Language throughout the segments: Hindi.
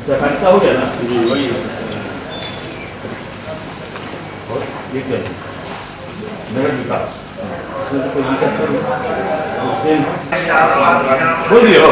खर्चा हो गया ना जी वही और ठीक है मेरा विकास बोलिए हो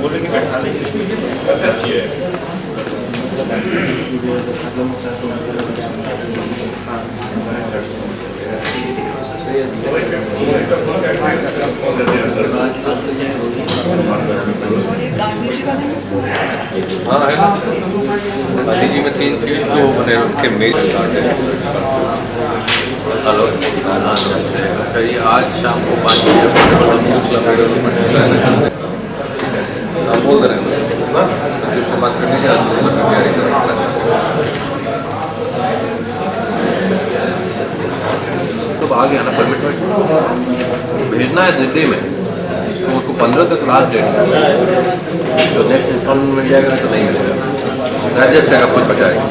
बोले कि बैठा ले अच्छी है हाँ गांधी जी में 3 फील्ड तो बने उनके मेजर गार्ड है। हेलो अच्छा ये आज शाम को 5 बजे आप बोल रहे हैं सचिव से बात करने की तैयारी कर तो आ गया ना परमिट भेजना है दिल्ली में तो उसको 15 तक लास्ट डेट तो नेक्स्ट इंस्टॉलमेंट मिल जाएगा तो नहीं मिलेगा एडजस्ट है कुछ बचाएगा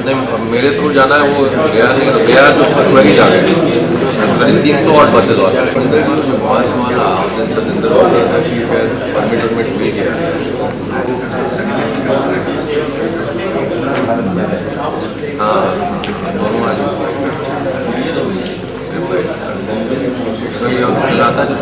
नहीं मेरे थ्रू जाना है वो गया नहीं गया तो वही जा रहे 300 और बसेज और वाला सतेंद्र परमिट मिल गया हाँ दोनों आज आता है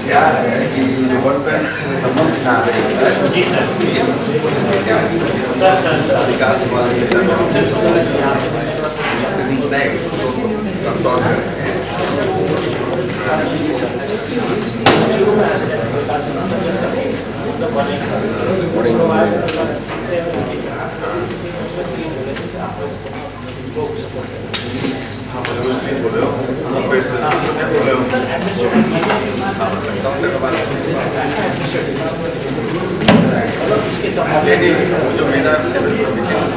क्या है कि वर्ल्ड बैंक से संबंध ना विकास जो मेरा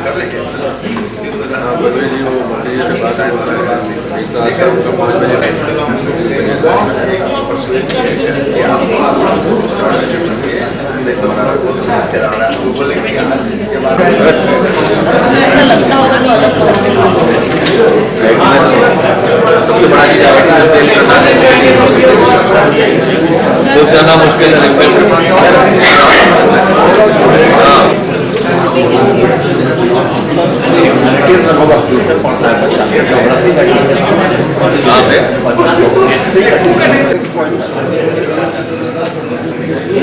कर लेंगे ऐसा लगता होगा नहीं सबसे बड़ा चीज सोच जाना मुश्किल है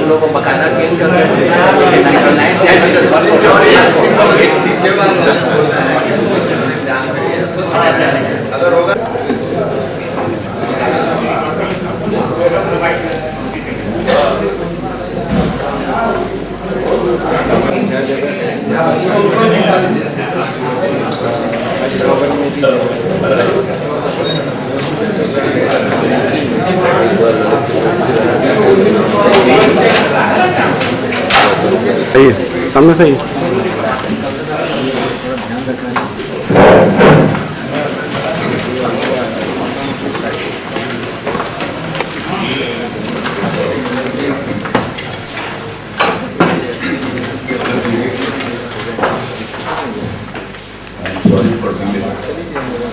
लोगों को बकायदा गेन कर रहे हैं अगर होगा सही है, सामने सही है।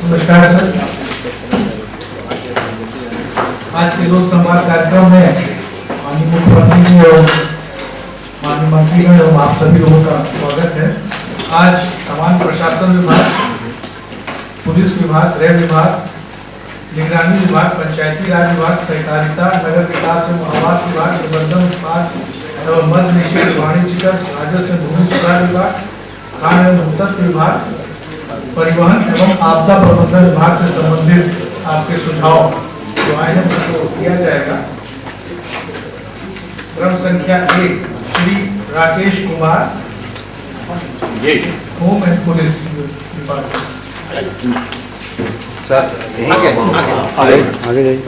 नमस्कार सर, आज के लोक संवाद कार्यक्रम में माननीय मुख्यमंत्री जी और माननीय मंत्रीगण एवं आप सभी लोगों का स्वागत है। आज सामान्य प्रशासन विभाग, पुलिस विभाग, गृह विभाग, निगरानी विभाग, पंचायती राज विभाग, सहकारिता, नगर विकास एवं आवास विभाग, निबंधन उत्पाद एवं मद्य निषेध, वाणिज्य कर, राजस्व एवं भूमि सुधार विभाग, खान एवं भूतत्व विभाग, परिवहन एवं आपदा प्रबंधन विभाग से संबंधित आपके सुझाव जो आए हैं उनको किया जाएगा। क्रम संख्या 1 Shri Rakesh Kumar, home and police विभाग। आगे जाइए।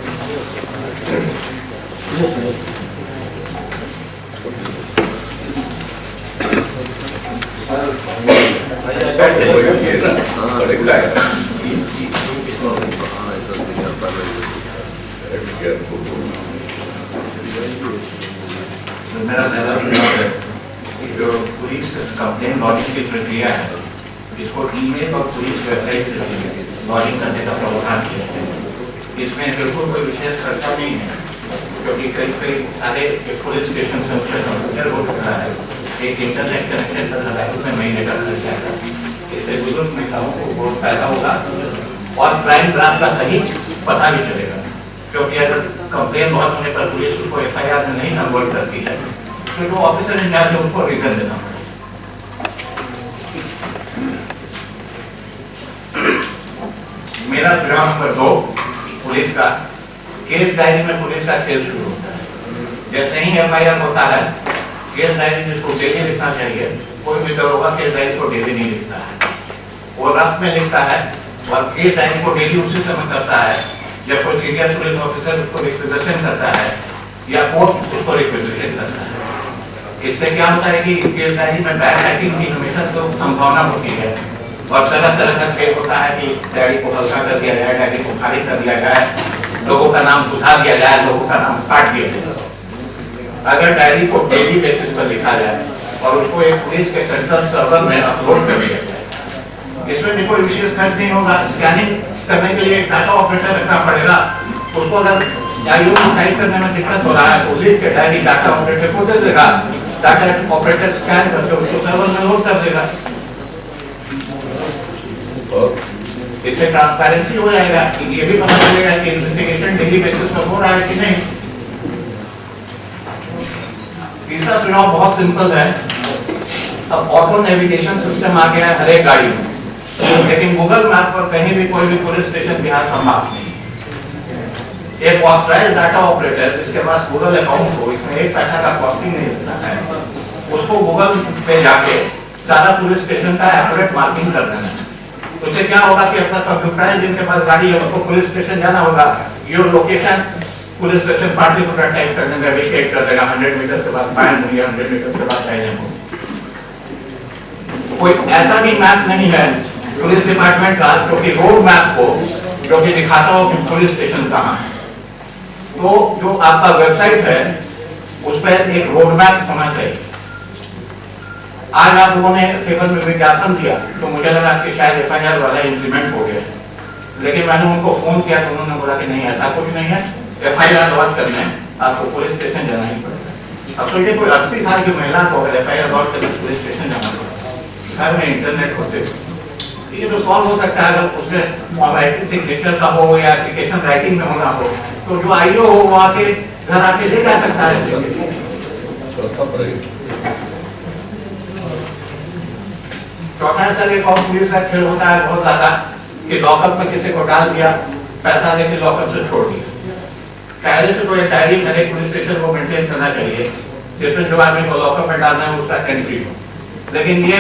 मेरा पहला सुझाव है कि जो पुलिस कंप्लेन लॉजिंग की प्रक्रिया है, इसको ईमेल और पुलिस वेबसाइट से लॉजिंग करने का प्रावधान किया है। इसमें बिल्कुल कोई विशेष खर्चा नहीं है, क्योंकि कई सारे पुलिस स्टेशन से कंप्यूटर हो चुका है, एक इंटरनेट कनेक्शन कर रहा है, उसमें महीने का खर्चा है। इससे बुजुर्ग महिलाओं को बहुत फायदा होगा और क्राइम ब्रांच का सही पता भी चलेगा, क्योंकि अगर कंप्लेन लॉन्च होने पर पुलिस उसको एफआईआर में नहीं कन्वर्ट करती है तो जो ऑफिसर इंचार्ज है उनको रिटर्न देना पड़ेगा। मेरा सुझाव नंबर 2 पुलिस का, केस डायरी में पुलिस का खेल शुरू होता है। जैसे ही एफआईआर होता है, केस डायरी जिसको डेली लिखना चाहिए, कोई भी दरोगा केस डायरी को डेली नहीं लिखता है, वो रफ में लिखता है और केस डायरी को डेली उसी समय करता है जब कोई सीनियर पुलिस ऑफिसर उसको रिक्वेजिशन करता है या कोर्ट उसको रिक्वेजिशन करता है। इससे क्या होता है कि केस डायरी में बैड राइटिंग की हमेशा संभावना होती है और तरह तरह का खेल होता है कि डायरी को हल्का कर दिया जाए, डायरी को खाली कर दिया जाए, लोगों का नाम बुझा दिया जाए, लोगों का नाम काट दिया जाए। अगर डायरी को डेली बेसिस पर लिखा जाए और उसको एक पुलिस के सेंट्रल सर्वर में अपलोड कर दिया जाए, इसमें भी कोई विशेष खर्च नहीं होगा। स्कैनिंग करने के लिए एक डाटा ऑपरेटर रखना पड़ेगा, उसको अगर डायरी को टाइप करने में दिक्कत हो रहा है तो लिख के डायरी डाटा ऑपरेटर को दे देगा, डाटा ऑपरेटर स्कैन करके उसको सर्वर में लोड कर देगा। इससे ट्रांसपेरेंसी हो जाएगा कि ये भी पता चलेगा कि इन्वेस्टिगेशन डेली बेसिस पर हो रहा है कि नहीं। तीसरा चुनाव बहुत सिंपल है। अब ऑटो नेविगेशन सिस्टम आ गया है हर एक गाड़ी में, लेकिन गूगल मैप पर कहीं भी कोई भी पुलिस स्टेशन बिहार का माप नहीं। एक ऑथराइज्ड डाटा ऑपरेटर जिसके पास गूगल अकाउंट हो, इसमें एक पैसा का कॉस्टिंग नहीं लगता है, उसको गूगल पे जाके सारा पुलिस स्टेशन का एक्यूरेट मार्किंग कर देना है। उससे क्या होगा कि अपना कंप्यूटराइज जिनके पास गाड़ी है उसको पुलिस स्टेशन जाना होगा, your location police station particular type कर देंगे, वेकेट कर देगा, 100 मीटर के बाद बाएं मुड़िए, 100 मीटर के बाद दाहिने मुड़िए। कोई ऐसा भी मैप नहीं है पुलिस डिपार्टमेंट का जो कि रोड मैप हो, जो कि दिखाता हो कि पुलिस स्टेशन कहाँ है। तो जो आपका वेबसाइट है उस पर एक रोड मैप होना चाहिए। आज आप लोगों ने पेपर में विज्ञापन दिया तो मुझे लगा कि शायद एफआईआर वाला इंप्लीमेंट हो गया, लेकिन मैंने उनको फोन किया तो उन्होंने बोला कि नहीं, ऐसा कुछ नहीं है, एफआईआर लॉन्च करने आपको पुलिस स्टेशन जाना ही पड़ेगा। अब सोचिए कोई 80 साल की महिला को अगर एफआईआर लॉन्च करने पुलिस स्टेशन जाना पड़ेगा, घर में इंटरनेट होते, ये तो सॉल्व हो सकता है अगर उसमें मोबाइल सिग्नेचर का हो या एप्लीकेशन राइटिंग में होना हो, तो जो आईओ हो वो आके घर आके ले जा सकता है। चौथा सर एक और पुलिस का खेल होता है बहुत ज्यादा कि लॉकअप में किसी को डाल दिया, पैसा लेके लॉकअप से छोड़ दिया। पहले से तो ये डायरी हर एक पुलिस स्टेशन को मेंटेन करना चाहिए जिसमें जो आदमी को लॉकअप में डालना है उसका एंट्री हो, लेकिन ये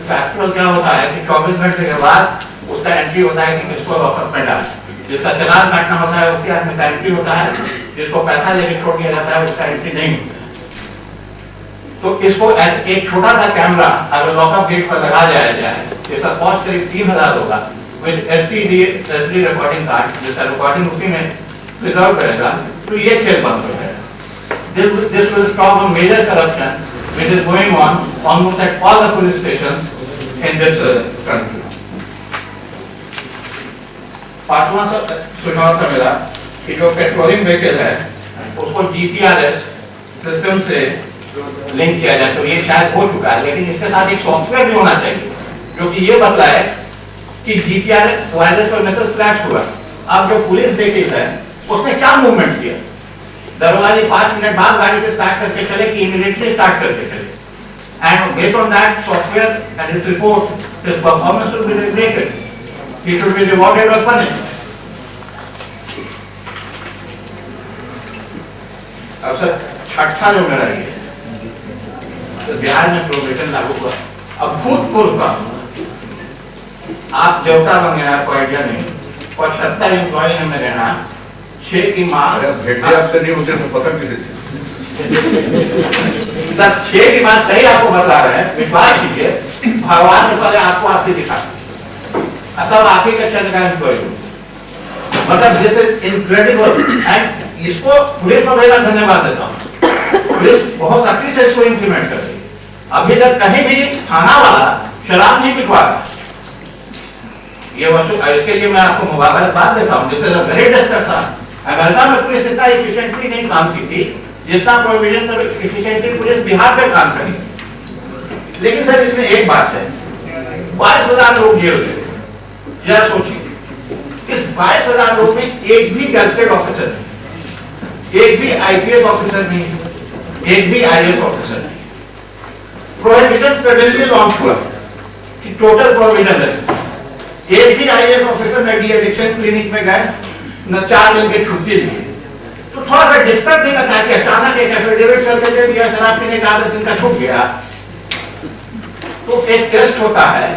फैक्चुअल क्या होता है कि 24 घंटे के बाद उसका एंट्री होता है कि किसको लॉकअप में डाल, जिसका चालान काटना होता है उसके आदमी का एंट्री होता है, जिसको पैसा लेके छोड़ दिया जाता है उसका एंट्री नहीं होता है। तो इसको एक छोटा सा कैमरा अगर लॉकअप गेट पर लगा दिया जाए, इसका कॉस्ट करीब 3000 होगा, विद एसडी रिकॉर्डिंग कार्ड, जिसका रिकॉर्डिंग उसी में रिजर्व रहेगा, तो ये खेल बंद हो जाएगा। This will stop a major corruption which is going on almost at all the police stations in this country. पांचवा सुझाव था मेरा कि जो पेट्रोलिंग व्हीकल है उसको जीपीआरएस सिस्टम से लिंक किया जाए, तो ये शायद हो चुका है, लेकिन इसके साथ एक सॉफ्टवेयर भी होना चाहिए जो कि ये बताए कि जीपीआरएस वायरलेस पर मैसेज फ्लैश हुआ, अब जो पुलिस व्हीकल है उसने क्या मूवमेंट किया, दरवाजे 5 मिनट बाद गाड़ी पे स्टार्ट करके चले कि इमीडिएटली स्टार्ट करके चले, and based on that software and its report this performance will be rated, he should be rewarded or punished. अब सर छठा जो मेरा ये तो बिहार में प्रोविजन लागू हुआ, अब भूतपूर्व का आप देवता बन गए, आपको आइडिया नहीं, 75 एम्प्लॉय है मेरे यहाँ, 6 की माँ भेटे आपसे नहीं होते तो पता किसे सर 6 की माँ सही आपको बता रहे हैं, विश्वास कीजिए, भगवान ने पहले आपको आती दिखा, सब आप ही का चंद का एम्प्लॉय, मतलब दिस इज इनक्रेडिबल, एंड इसको पुलिस को मैं धन्यवाद देता हूँ, पुलिस बहुत सख्ती से इसको इंप्लीमेंट कर रही है, अभी तक कहीं भी थाना वाला शराब नहीं पिघवा रहा, ये वस्तु इसके लिए मैं आपको मुबारकबाद देता हूँ, this is a very discussion. America में पुलिस इतना इफिशिएंटली नहीं काम की थी जितना प्रोविजन पर इफिशिएंटली पुलिस बिहार पे काम करी, लेकिन सर इसमें एक बात है, 22,000 लोग जेल गए, जरा सोचिए इस 22,000 लोग में एक भी गैजेटेड ऑफिसर नहीं, एक भी आईपीएस ऑफिसर नहीं, एक भी आईएएस ऑफिसर नहीं, प्रोहिबिशन सडनली लॉन्च हुआ कि टोटल प्रोविजन है, एक भी आईएएस ऑफिसर न डी एडिक्शन क्लिनिक में गए न 4 दिन की छुट्टी ली, तो थोड़ा सा डिस्टर्ब नहीं लगता कि अचानक एक एफिडेविट करके दे दिया शराब पीने का आदत इनका छूट गया, तो एक टेस्ट होता है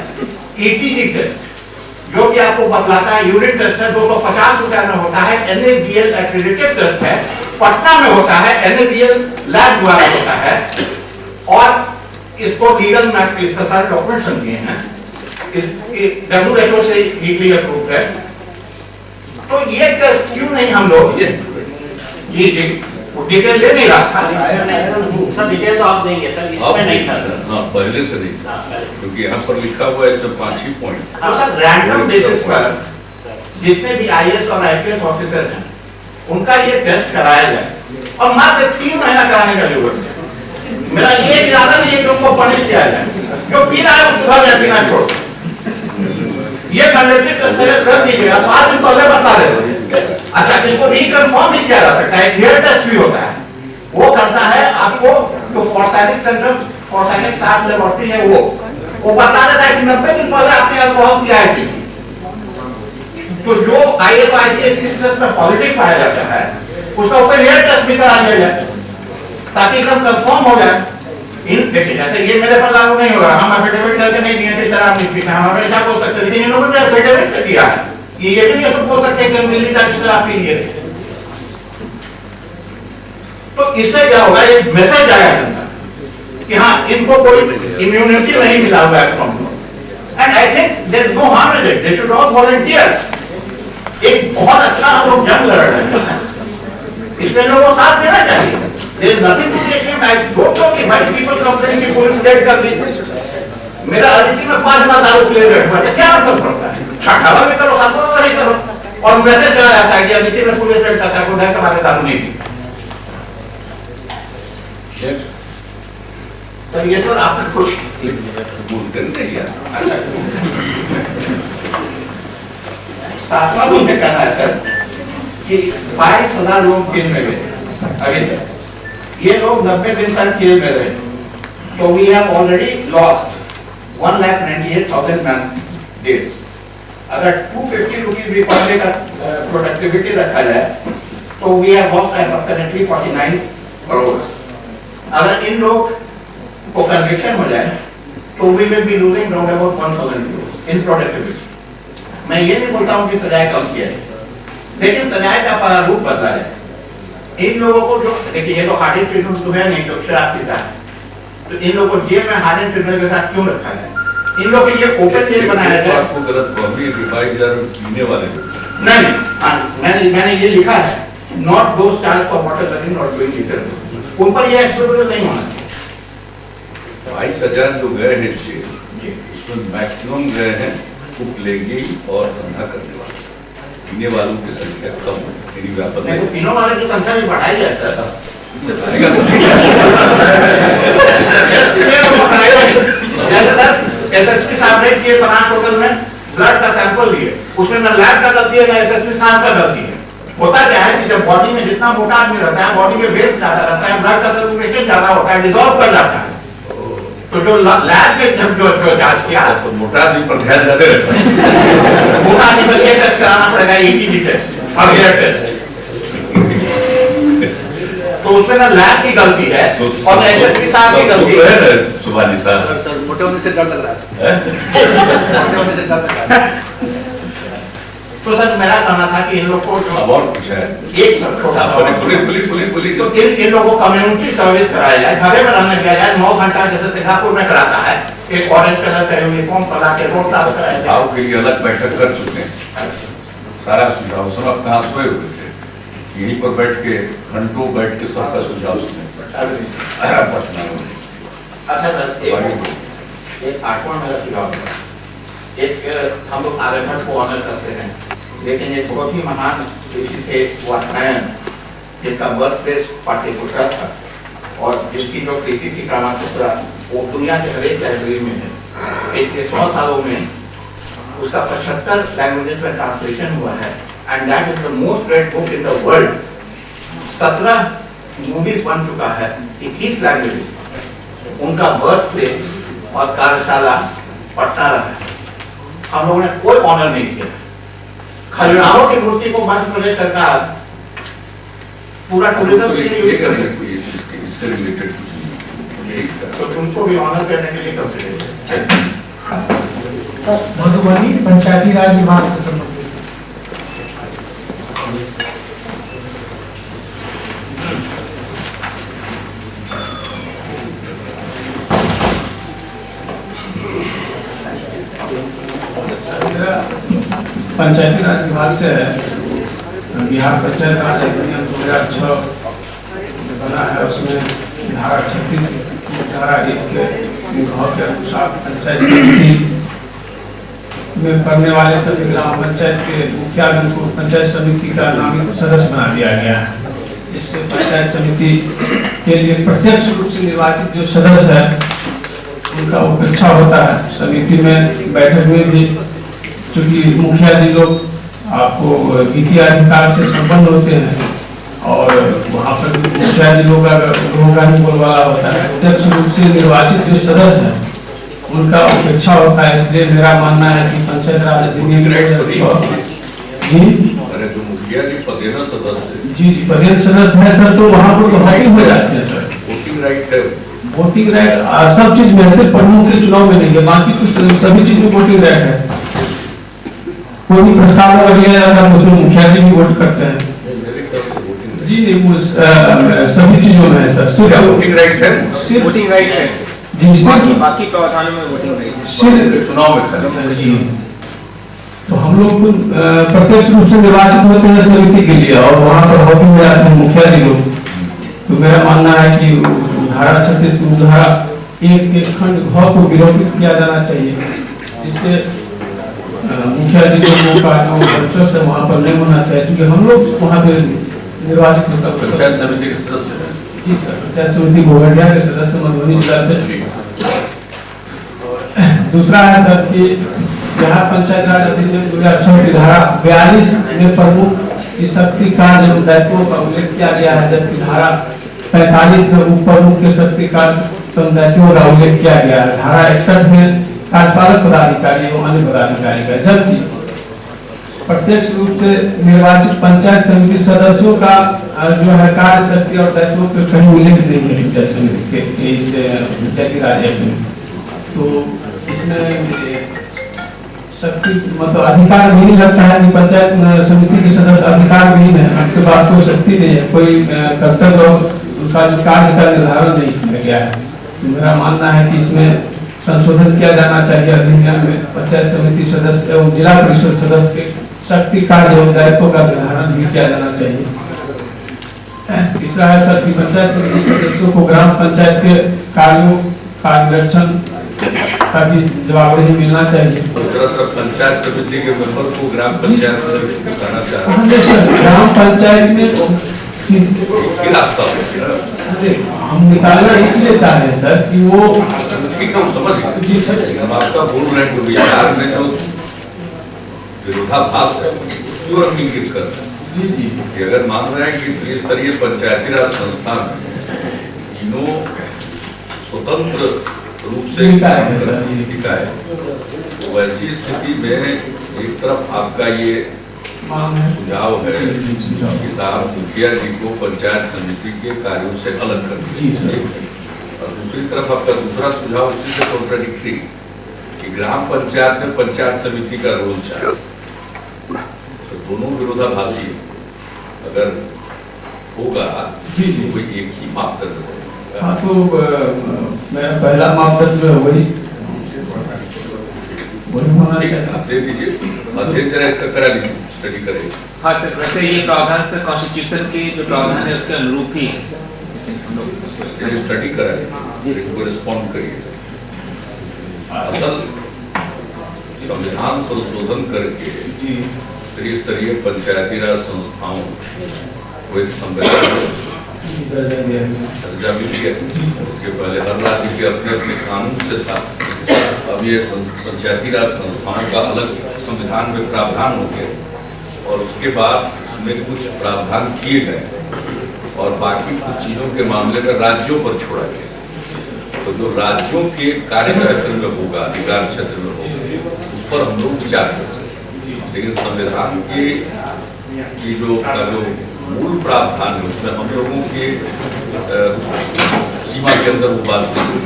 ईटीजी टेस्ट जो कि आपको बतलाता है, यूरिन टेस्ट है 250 रुपया में होता है, एनएबीएल एक्रेडिटेड टेस्ट है, पटना में होता है, एनएबीएल लैब द्वारा होता है, और इसको लीगल मैप इसका सारे डॉक्यूमेंट्स दिए हैं, इस WHO से लीगली अप्रूव्ड है, तो ये टेस्ट क्यों नहीं हम लोग ये डिटेल ले नहीं रहा था, सर डिटेल तो आप देंगे सर, इसमें नहीं था सर, हाँ पहले से नहीं, क्योंकि यहाँ पर लिखा हुआ है इसमें 5 ही पॉइंट, तो सर रैंडम बेसिस पर जितने भी आईएएस और आईपीएस ऑफिसर हैं उनका ये टेस्ट कराया जाए, और मात्र 3 महीना कराने का जरूरत है, मेरा ये इरादा नहीं है कि उनको पनिश किया जाए, जो पी रहा है वो सुधर जाए, पीना छोड़, ये मैंडेटरी टेस्ट कर दीजिएगा, 5 दिन पहले बता देते। अच्छा, इसको रिकन्फर्म भी किया जा सकता है, हेयर टेस्ट भी होता है, वो करता है आपको जो फॉर्साइनिक सेंटर, फॉर्साइनिक साथ लेबोरेटरी है वो बता देता है कि 90 दिन पहले आपने अल्कोहल किया है, तो जो आईएफआईसीएस सिस्टम में पॉजिटिव पाया जाता है उसका फिर हेयर टेस्ट भी करा दिया जाए ताकि एकदम कंफर्म हो जाए। इन देखिए जैसे ये मेरे पर लागू नहीं होगा, हम एफिडेविट करके नहीं दिए थे शराब नहीं पीते, हम हमेशा बोल सकते थे, लेकिन इन लोगों ने एफिडेविट किया है, ये भी नहीं बोल सकते कि हम दिल्ली जाके शराब पी लिए थे, तो इससे क्या होगा, एक मैसेज आएगा जनता कि हाँ इनको कोई इम्यूनिटी नहीं मिला हुआ है from, and I think there is no harm in it, they should all volunteer, एक बहुत अच्छा हम लोग जंग लड़ रहे हैं, इसमें लोगों को साथ देना चाहिए, there is nothing to be ashamed, I don't know कि व्हाई पीपल कंप्लेन कि पुलिस रेड कर दी, मेरा अदिति में 5 बार दारू क्लियर रेड हुआ था, क्या मतलब पड़ता है, छठावा में करो, सातवां में नहीं करो, और मैसेज चला जाता है कि अदिति में पुलिस रेड करता है, कोई डर के मारे दारू नहीं पी, तो ये तो आपने कुछ बोलते नहीं यार, 7वां मुझे कहना है सर कि 22,000 लोग जेल में गए अभी तक, ये लोग 90 दिन तक जेल में रहे, तो we have already lost 1,98,000 man days, अगर 250 रुपीज भी पर डे का प्रोडक्टिविटी रखा जाए तो we have lost approximately 49 crore, अगर इन लोग को कन्विक्शन हो जाए तो we will be losing around about 1,000 crore in productivity. मैं ये नहीं बोलता हूँ कि सजाए कम किया है, लेकिन सजाए का प्रारूप बदला है, इन लोगों को जो देखिए ये तो हार्ड ट्रीटमेंट तो है नहीं, तो शराब पीता है, तो इन लोगों को जेल में हार्डन क्रिमिनल के साथ क्यों रखा गया? इन लोगों के लिए ओपन जेल बनाया तो जाए। आपको गलत अभी रिवाइज पीने वाले नहीं, मैंने ये लिखा है, not those charge for water logging not doing litre, उन पर ये एक्सक्लूडेड नहीं होना चाहिए। 22,000 जो गए हैं जेल, उसमें मैक्सिमम गए हैं कुक लेंगे और धंधा करने वाले, पीने वालों की संख्या कम है, मेरी व्यापक नहीं तो पीने वाले की संख्या भी बढ़ाई जाए सर। एसएसपी साहब ने किए बनास होटल में ब्लड का सैंपल लिए, उसमें न लैब का गलती है न एसएसपी साहब का गलती है। होता क्या है कि जब बॉडी में जितना मोटा आदमी रहता है, बॉडी में वेस्ट ज्यादा रहता है, ब्लड का सर्कुलेशन ज्यादा होता है, डिसॉल्व कर जाता है। तो जो लैब में जब जो जांच किया तो मोटा आदमी पर ध्यान ज्यादा रहता है। मोटा आदमी पर ये टेस्ट कराना पड़ेगा, ईटीजी टेस्ट और हेयर टेस्ट, तो उसमें ना लैब की गलती है और एसएसपी साहब की गलती है। सुभानी साहब सर मोटे होने से डर लग रहा है, मोटे होने से डर लग रहा है। तो सर मेरा कहना था कि इन लोग को जो और कुछ है एक सब छोटा पुलिस तो इन लोगों को कम्युनिटी सर्विस कराया जाए, घरे में रहने दिया जाए, 9 घंटा जैसे सिंगापुर में कराता है, एक ऑरेंज कलर का यूनिफॉर्म पहना के रोड क्लास कराया जाए। सुझाव के लिए अलग बैठक कर चुके हैं, सारा सुझाव सब अब कहाँ सोए हुए थे, यहीं पर बैठ के घंटों बैठ के सबका सुझाव सुने पटना में। अच्छा सर, एक आठवां मेरा सुझाव है, एक हम लोग आर्यभट्ट को ऑनर करते हैं, लेकिन एक बहुत ही महान ऋषि थे वात्सायन, जिनका बर्थ प्लेस पाटलिपुत्रा था और जिसकी जो कृति थी कामाक्षेत्र, वो दुनिया के हर एक लाइब्रेरी में है। पिछले 100 सालों में उसका 75 लैंग्वेजेस में ट्रांसलेशन हुआ है and that is the most red book in the world. 17 movies बन चुका है, 21 लैंग्वेजेस। उनका बर्थ प्लेस और कार्यशाला पटना रहा है, हम लोगों ने कोई ऑनर नहीं किया। खजुराहो की मूर्ति को मध्य प्रदेश सरकार पूरा टूरिज्म के लिए इससे रिलेटेड कुछ तो तुमको भी ऑनर करने के लिए कंसिडर। मधुबनी पंचायती राज विभाग से संबंधित पंचायती राज विभाग से बिहार पंचायत राज अधिनियम 2006 बना है, उसमें धारा 36 धारा 1 के विभाग के अनुसार पंचायत समिति में पढ़ने वाले सभी ग्राम पंचायत के मुखिया को पंचायत समिति का नामित सदस्य बना दिया गया है। इससे पंचायत समिति के लिए प्रत्यक्ष रूप से निर्वाचित जो सदस्य है उनका उपेक्षा होता है। समिति में बैठक में भी चूंकि मुखिया जी लोग आपको वित्तीय अधिकार से संपन्न होते हैं और वहाँ पर मुखिया जी लोग का ही बोलबाला होता है, प्रत्यक्ष रूप से निर्वाचित जो सदस्य हैं उनका उपेक्षा होता है। इसलिए मेरा मानना है कि पंचायत राज अधिनियम जी पदेन सदस्य है सर, तो वहाँ पर तो वोटिंग हो जाते हैं सर, वोटिंग राइट है, वोटिंग राइट सब चीज में, सिर्फ प्रमुख के चुनाव में नहीं है, बाकी तो सभी चीज में वोटिंग राइट है। कोई भी प्रस्ताव लिया जाता है उसमें मुखिया जी भी वोट करते हैं जी, सभी चीजों में है सर, सिर्फ वोटिंग राइट है, सिर्फ वोटिंग राइट है जी, सिर्फ बाकी प्रावधानों में वोटिंग राइट है, सिर्फ चुनाव में खाली जी। तो हम लोग प्रत्यक्ष रूप से निर्वाचित होते हैं समिति के लिए और वहाँ पर वोटिंग में आते हैं मुखिया जी लोग। तो मेरा मानना है कि धारा 36 धारा 1 के खंड घ को विलोपित किया जाना चाहिए, जिससे मुखिया जी लोगों का जो बच्चों से वहाँ पर नहीं होना चाहिए, क्योंकि हम लोग वहाँ पे निर्वाचित होता है। पंचायत समिति के सदस्य हैं जी सर, पंचायत समिति घोघटिया के सदस्य मधुबनी जिला से। दूसरा है सर कि बिहार पंचायत राज अधिनियम 2006 की धारा 42 में प्रमुख की शक्ति कार्य एवं दायित्वों का उल्लेख किया गया है, जबकि धारा 45 में उप प्रमुख के शक्ति कार्य एवं दायित्वों का उल्लेख किया गया है। धारा 61 में कार्यपालक पदाधिकारी एवं अन्य पदाधिकारी का, जबकि प्रत्यक्ष रूप से निर्वाचित पंचायत समिति सदस्यों का जो है कार्य शक्ति और दायित्वों के कहीं उल्लेख नहीं है पंचायत समिति के इस पंचायती राज में। तो इसमें शक्ति मतलब अधिकार भी नहीं लगता है कि पंचायत समिति के सदस्य अधिकार भी है, उनके पास कोई शक्ति नहीं है, कोई कर्तव्य उनका कार्य का निर्धारण नहीं किया गया है। मेरा मानना है कि इसमें संशोधन किया जाना चाहिए अधिनियम में पंचायत समिति सदस्य एवं जिला परिषद सदस्य के शक्ति कार्य एवं दायित्व का निर्धारण भी किया जाना चाहिए। तीसरा है सर कि पंचायत समिति सदस्यों को ग्राम पंचायत के कार्यों का निरीक्षण का भी जवाबदेही मिलना चाहिए। पंचायत समिति के मेंबर को ग्राम पंचायत में बताना चाहिए। ग्राम पंचायत में रास्ता हम निकालना इसलिए चाह रहे हैं सर कि वो ठीक है, समझ हम आपका बोल रहे हैं विचार में जो विरोधाभास है वो अंगीकृत कर रहे हैं। जी कि अगर मान रहे हैं कि त्रिस्तरीय पंचायती राज संस्था में तीनों स्वतंत्र रूप से निकाय, तो वैसी स्थिति में एक तरफ आपका ये सुझाव है कि साहब मुखिया जी को पंचायत समिति के कार्यों से अलग कर दीजिए, और दूसरी तरफ आपका दूसरा सुझाव उसी से कॉन्ट्राडिक्टरी कि ग्राम पंचायत में पंचायत समिति का रोल चाहिए। तो दोनों विरोधाभासी अगर होगा तो कोई एक ही मापदंड होगा। हाँ, तो मेरा पहला मापदंड वही होना चाहिए। अध्ययन करें, इसका करा लीजिए, स्टडी करें। हाँ सर, वैसे ये प्रावधान सर कॉन्स्टिट्यूशन के जो प्रावधान है उसके अनुरूप ही है सर। स्टडी कराए, इसको रिस्पॉन्ड करिए। असल संविधान संशोधन करके त्रिस्तरीय पंचायती राज संस्थाओं को एक संवैधानिक दर्जा भी दिया। उसके पहले हर राज्य के अपने अपने कानून से था, अब ये पंचायती राज संस्थाओं का अलग संविधान में प्रावधान हो गया, और उसके बाद उसमें कुछ प्रावधान किए गए और बाकी कुछ चीज़ों के मामले में राज्यों पर छोड़ा गया। तो जो राज्यों के कार्य क्षेत्र में होगा, अधिकार क्षेत्र में होगा, उस पर हम लोग विचार कर सकते हैं। लेकिन संविधान के जो मूल प्रावधान है उसमें हम लोगों के सीमा के अंदर वो बात नहीं,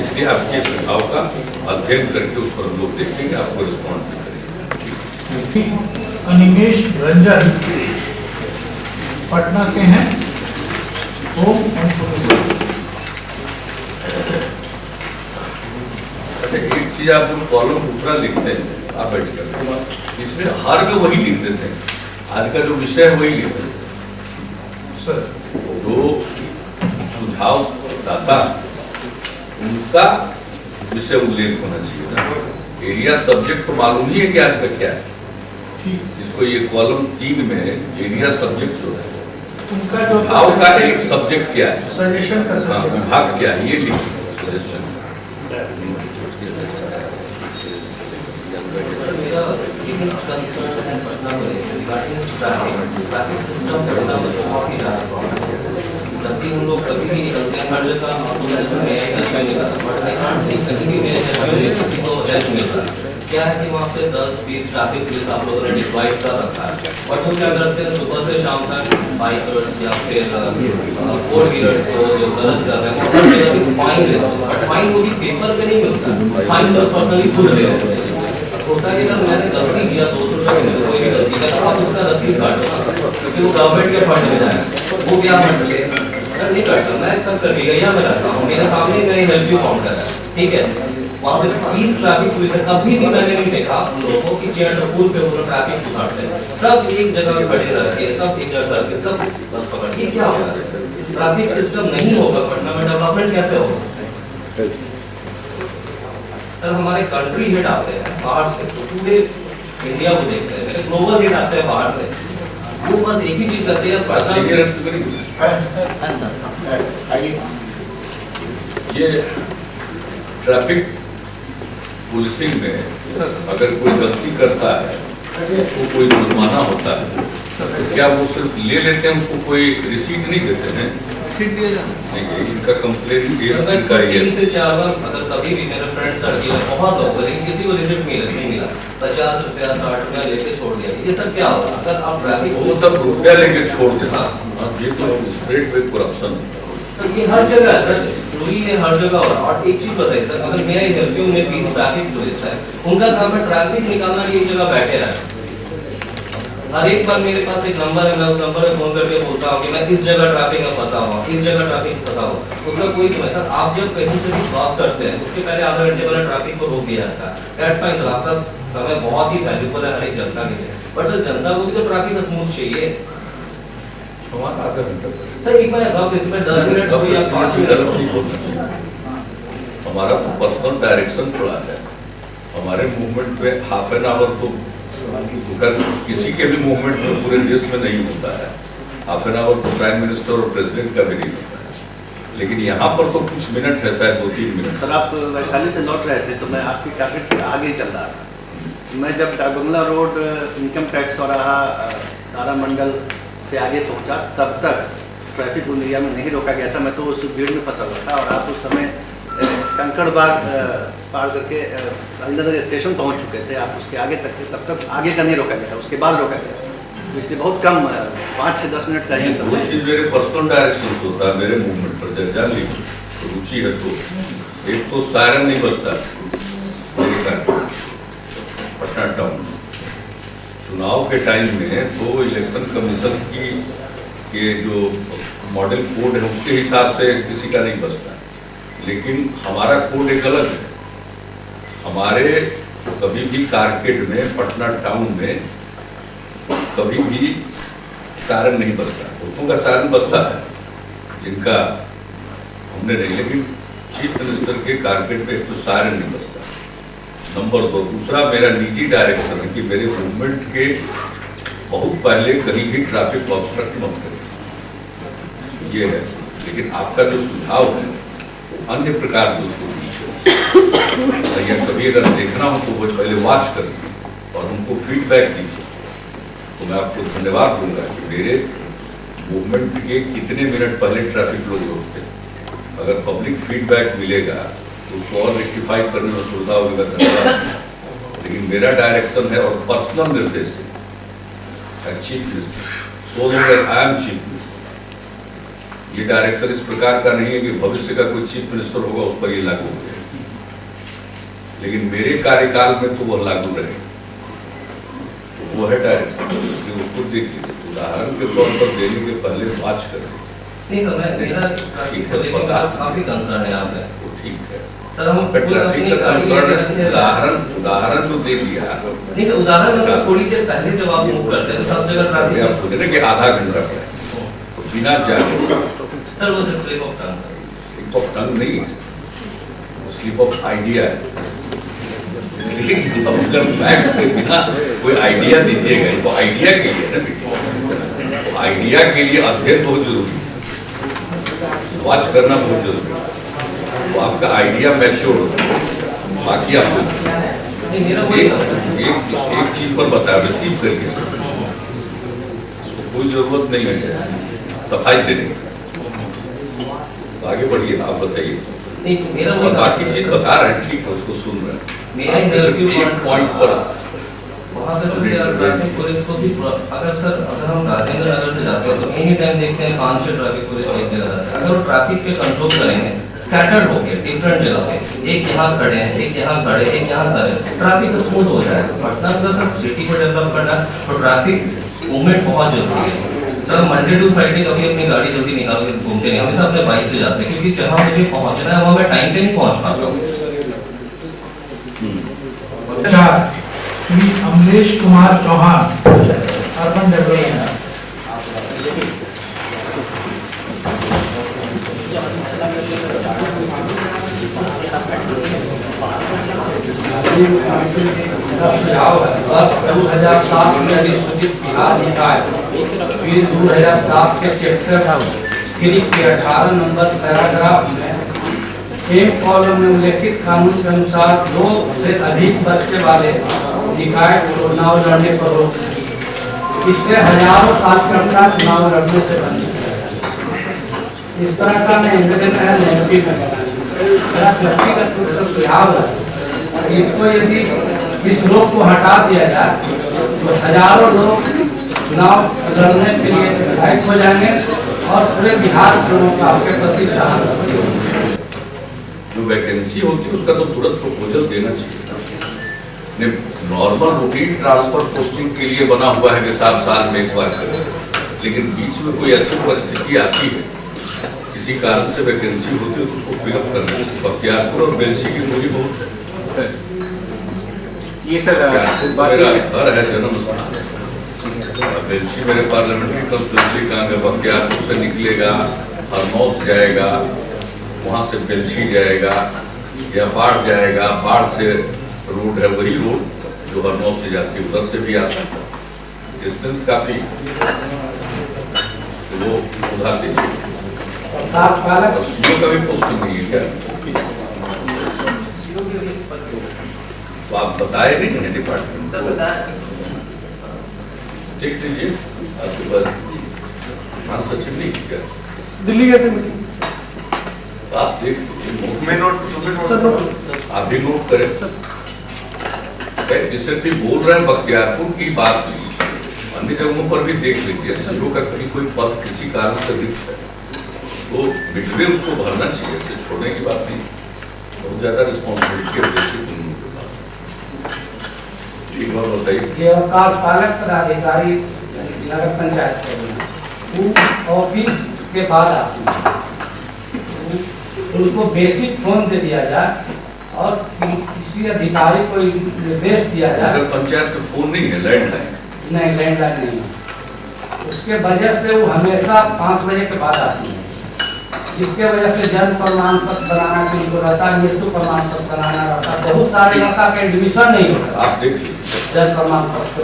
इसलिए आपके सुझाव का अध्ययन करके उस पर हम लोग देखेंगे, आपको रिस्पॉन्ड भी करेंगे। अनिमेश रंजन पटना से हैं। अच्छा, एक चीज आप जो कॉलम दूसरा लिखते हैं, आप बैठ कर इसमें हर में वही लिख देते हैं, आज का जो विषय है वही लिखते हैं। जो सुझाव दाता उनका विषय उल्लेख होना चाहिए ना। एरिया सब्जेक्ट तो मालूम ही है कि आज का क्या है, जिसको ये कॉलम 3 में एरिया सब्जेक्ट जो है उनका जो भाव का एक सब्जेक्ट क्या है, सजेशन का हाँ, विभाग क्या है, ये लिखिए सजेशन। जबकि हम लोग कभी भी निकलते हैं, हर जगह आपको ऐसा नहीं आएगा, अच्छा निकला बट आई कांट सी कहीं भी मेरे किसी को हेल्प मिल रहा है। क्या है कि वहाँ पे 10-20 ट्रैफिक पुलिस आप लोगों ने डिप्लॉय कर रखा है, और वो क्या करते हैं सुबह से शाम तक बाइकर्स या फिर फोर व्हीलर्स को जो गलत कर रहे हैं वो हर जगह से फाइन लेते हैं, बट फाइन वो भी पेपर पे नहीं मिलता, फाइन तो पर्सनली खुद ले रहे हैं। होता है कि अगर मैंने गलती किया 200 रुपये में कोई भी गलती का, तो आप उसका रसीद काट दो, क्योंकि वो गवर्नमेंट के फंड में जाएगा। वो क्या मसले सर नहीं करता, मैं सब कर लिया, यहाँ मैं रहता हूँ, मेरे सामने मेरी हेल्प यू काउंट कर रहा है, ठीक है। वहाँ पे 30 ट्रैफिक पुलिस है, कभी भी मैंने नहीं देखा लोगों की चेयर पुल पे पूरा ट्रैफिक सुधारते हैं, सब एक जगह पे खड़े रहते हैं, सब एक जगह करके सब बस पकड़, ये क्या होगा? ट्रैफिक सिस्टम नहीं होगा पटना में, डेवलपमेंट कैसे होगा? सर हमारे कंट्री हिट आते हैं बाहर से, तो पूरे इंडिया को देखते हैं, मेरे ग्लोबल हिट आते हैं बाहर से, वो बस एक ही चीज करते हैं। ये ट्रैफिक पुलिसिंग में अगर कोई गलती करता है उसको कोई जुर्माना होता है, तो क्या वो सिर्फ ले लेते हैं, उसको कोई रिसीट नहीं देते हैं? नहीं, इनका कंप्लेन इनका ये 3 से 4 बार अगर कभी भी मेरे फ्रेंड सड़की में बहुत लोग, लेकिन किसी को रिसिप्ट नहीं मिला, 50 रुपया 60 रुपया लेके छोड़ दिया, ये सब क्या होगा? अगर आप ट्रैफिक वो सब रुपया लेके छोड़ देता, ये तो स्प्रेड विद करप्शन। सर ये हर जगह है सर, पूरी ये हर जगह हो रहा है। और एक चीज बताइए सर, अगर मैं हेल्प यू में 20 ट्रैफिक पुलिस है, उनका काम है ट्रैफिक निकालना, एक जगह बैठे रहे, हर एक बार मेरे पास एक नंबर है, मैं उस नंबर पे फोन करके बोलता हूँ कि मैं इस जगह ट्रैफिक में फंसा हुआ, इस जगह ट्रैफिक में फंसा हुआ। उसका कोई नहीं सर, आप जब कहीं से भी क्रॉस करते हैं उसके पहले आधा घंटे वाला ट्रैफिक को रोक दिया जाता है। दैट्स फाइन सर, आपका समय बहुत ही वैल्यूएबल है हर एक जनता के लिए, बट सर जनता को भी तो ट्रैफिक स्मूथ चाहिए। हमारा आधा घंटा सर एक बार अब इसमें 10 मिनट हो या 5 मिनट हो, हमारा तो पर्सनल डायरेक्शन थोड़ा है। हमारे मूवमेंट पे हाफ एन आवर तो किसी के भी मूवमेंट में पूरे देश में नहीं होता है। हाफ एन आवर तो प्राइम मिनिस्टर और प्रेसिडेंट का भी नहीं होता है, लेकिन यहाँ पर तो कुछ मिनट है, शायद 2-3 मिनट। सर आप वैशाली से लौट रहे थे तो मैं आपकी ट्रैफिक के आगे ही चल रहा था। मैं जब डाकबंगला रोड इनकम टैक्स चौराहा तारामंडल से आगे पहुँचा तब तक ट्रैफिक उन एरिया में नहीं रोका गया था। मैं तो उस भीड़ में फंसा हुआ था और आप उस समय कंकड़बाग पार करके राजेंद्र स्टेशन पहुंच चुके थे। आप उसके आगे तक थे, तब तक आगे का नहीं रोका गया था, उसके बाद रोका गया। तो इसलिए बहुत कम 5 से 10 मिनट चाहिए। वो चीज़ मेरे पर्सनल डायरेक्शन होता है, मेरे मूवमेंट पर जब जान ली रुचि है तो एक तो सायरन नहीं बजता पटना टाउन चुनाव के टाइम में, तो इलेक्शन कमीशन के जो मॉडल कोड है उसके हिसाब से किसी का नहीं बजता, लेकिन हमारा कोड एक अलग है। हमारे कभी भी कारकेड में, पटना टाउन में कभी भी सायरन नहीं बजता। लोगों का सायरन बजता है जिनका हमने नहीं, लेकिन चीफ मिनिस्टर के कारकेड पे तो सायरन नहीं बजता। नंबर 2, दूसरा मेरा निजी डायरेक्शन है कि मेरे मूवमेंट के बहुत पहले कहीं भी ट्रैफिक ऑब्स्ट्रक्ट मत करें, ये है। लेकिन आपका जो सुझाव है अन्य प्रकार से उसको दीजिए, या कभी अगर देखना हो तो वो पहले वॉच करिए और उनको फीडबैक दीजिए। तो मैं आपको धन्यवाद दूंगा कि मेरे मूवमेंट के कितने मिनट पहले ट्रैफिक लोग रोकते हैं। अगर पब्लिक फीडबैक मिलेगा तो उसको और रेक्टिफाई करने में सुविधा होगी, धन्यवाद। लेकिन मेरा डायरेक्शन है और पर्सनल निर्देश है chief minister, so that I am chief minister. ये डायरेक्शन इस प्रकार का नहीं है कि भविष्य का कोई चीफ मिनिस्टर होगा उस पर ये लागू हो जाए, लेकिन मेरे कार्यकाल में तो वह लागू रहे, वो है डायरेक्शन। इसलिए उसको देखिए, उदाहरण के तौर पर देने के पहले वॉच करें। नहीं सर, मेरा काफी कंसर्न है यहाँ पे। ठीक है सर, हम ट्रैफिक का कंसर्न उदाहरण जो दे दिया नहीं सर, उदाहरण थोड़ी देर पहले जब आप मूव करते हैं तो सब जगह ट्रैफिक आप बोले ना कि आधा घंटा बिना जाने सर, वो स्लिप ऑफ टंग नहीं, स्लिप ऑफ आइडिया है। इसलिए जब अगर फैक्ट्स के बिना कोई आइडिया दीजिएगा, तो आइडिया के लिए ना, तो आइडिया के लिए अध्ययन बहुत जरूरी है, वॉच करना बहुत जरूरी है, तो आपका आइडिया मैच्योर होगा। बाकी आपको एक चीज पर बताया, रिसीव करके कोई जरूरत नहीं है सफाई देने की। आगे बढ़िए, आप बताइए। और बाकी चीज बता रहे हैं, ठीक है, उसको सुन रहे हैं। एक पॉइंट पर वहाँ से ट्रैफिक पुलिस को भी, अगर हम राजेंद्र नगर से जाते हैं तो एनी टाइम देखते हैं 5 से ट्रैफिक पुलिस एक जगह जाते हैं। अगर वो ट्रैफिक पे कंट्रोल करेंगे स्कैटर्ड होके डिफरेंट जगह पे, एक यहाँ खड़े हैं, एक यहाँ खड़े, एक यहाँ खड़े, ट्रैफिक स्मूथ हो जाएगा। पटना अगर सब सिटी को डेवलप करना है तो ट्रैफिक मूवमेंट बहुत जरूरी है। सर, मंडे टू फ्राइडे कभी अपनी गाड़ी जल्दी निकाल के घूमते नहीं, हमेशा अपने बाइक से जाते हैं, क्योंकि जहाँ मुझे पहुँचना है वहाँ मैं टाइम पे नहीं पहुँच पाता हूँ। Shri Amlesh Kumar Chauhan, urban development. फिर 2007 के चैप्टर 3 के 18 नंबर पैराग्राफ में एक कॉलम में उल्लेखित कानून के अनुसार 2 से अधिक बच्चे वाले निकाय चुनाव लड़ने पर रोक, इससे हजारों कार्यकर्ता चुनाव लड़ने से बंद। इस तरह का निवेदन है नेगेटिव मेरा व्यक्तिगत सुझाव है। इसको यदि इस रोक को हटा दिया जाए तो हजारों लोग चुनाव लड़ने के लिए विधायक हो जाएंगे और पूरे बिहार के लोग आपके प्रति जो वैकेंसी होती है उसका तो तुरंत प्रपोजल देना चाहिए। नॉर्मल रूटीन ट्रांसफर पोस्टिंग के लिए बना हुआ है कि 7 साल में एक बार करें, लेकिन बीच में कोई ऐसी परिस्थिति आती है, किसी कारण से वैकेंसी होती है तो उसको फिलअप करना है। बख्तियारपुर और बेलसी की दूरी बहुत है। ये सर मेरा घर है, जन्म स्थान। बेलसी मेरे पार्लियामेंट्री कंस्टिट्यूंसी का है। बख्तियारपुर से निकलेगा, हरमौत जाएगा, वहाँ से बेलसी जाएगा या बाढ़ जाएगा, बाढ़ से रोड है वही रोड जो हरमौत से जाती है, उधर से भी आ सकता है। डिस्टेंस काफी तो वो सुधार दीजिए। का भी पोस्टिंग नहीं है क्या? तो आप बताए नहीं है डिपार्टमेंट, चेक लीजिए आपके पास प्रधान सचिव नहीं क्या दिल्ली कैसे मीटिंग आप देख आप भी नोट करें। जिससे भी बोल रहे हैं बख्तियारपुर की बात नहीं, अन्य जगहों पर भी देख लीजिए। सीओ का कहीं कोई पद किसी कारण से रिक्त है तो मिडवे उसको भरना चाहिए, इसे छोड़ने की बात नहीं। बहुत ज्यादा रिस्पॉन्सिबिलिटी है उनके पास। ठीक और बताइए। कार्यपालक पदाधिकारी नगर पंचायत ऑफिस के बाद आते हैं, उनको बेसिक फोन दे दिया जाए और किसी अधिकारी को निर्देश दिया जाए। पंचायत का फोन नहीं है, लैंडलाइन नहीं, लैंडलाइन नहीं है। उसके वजह से वो हमेशा 5 बजे के बाद आती है, जिसके वजह से जन्म प्रमाण पत्र बनाना बिल्कुल रहता है, मृत्यु प्रमाण पत्र बनाना रहता है, बहुत सारे लड़का का एडमिशन नहीं होता। आप देखिए जन्म प्रमाण पत्र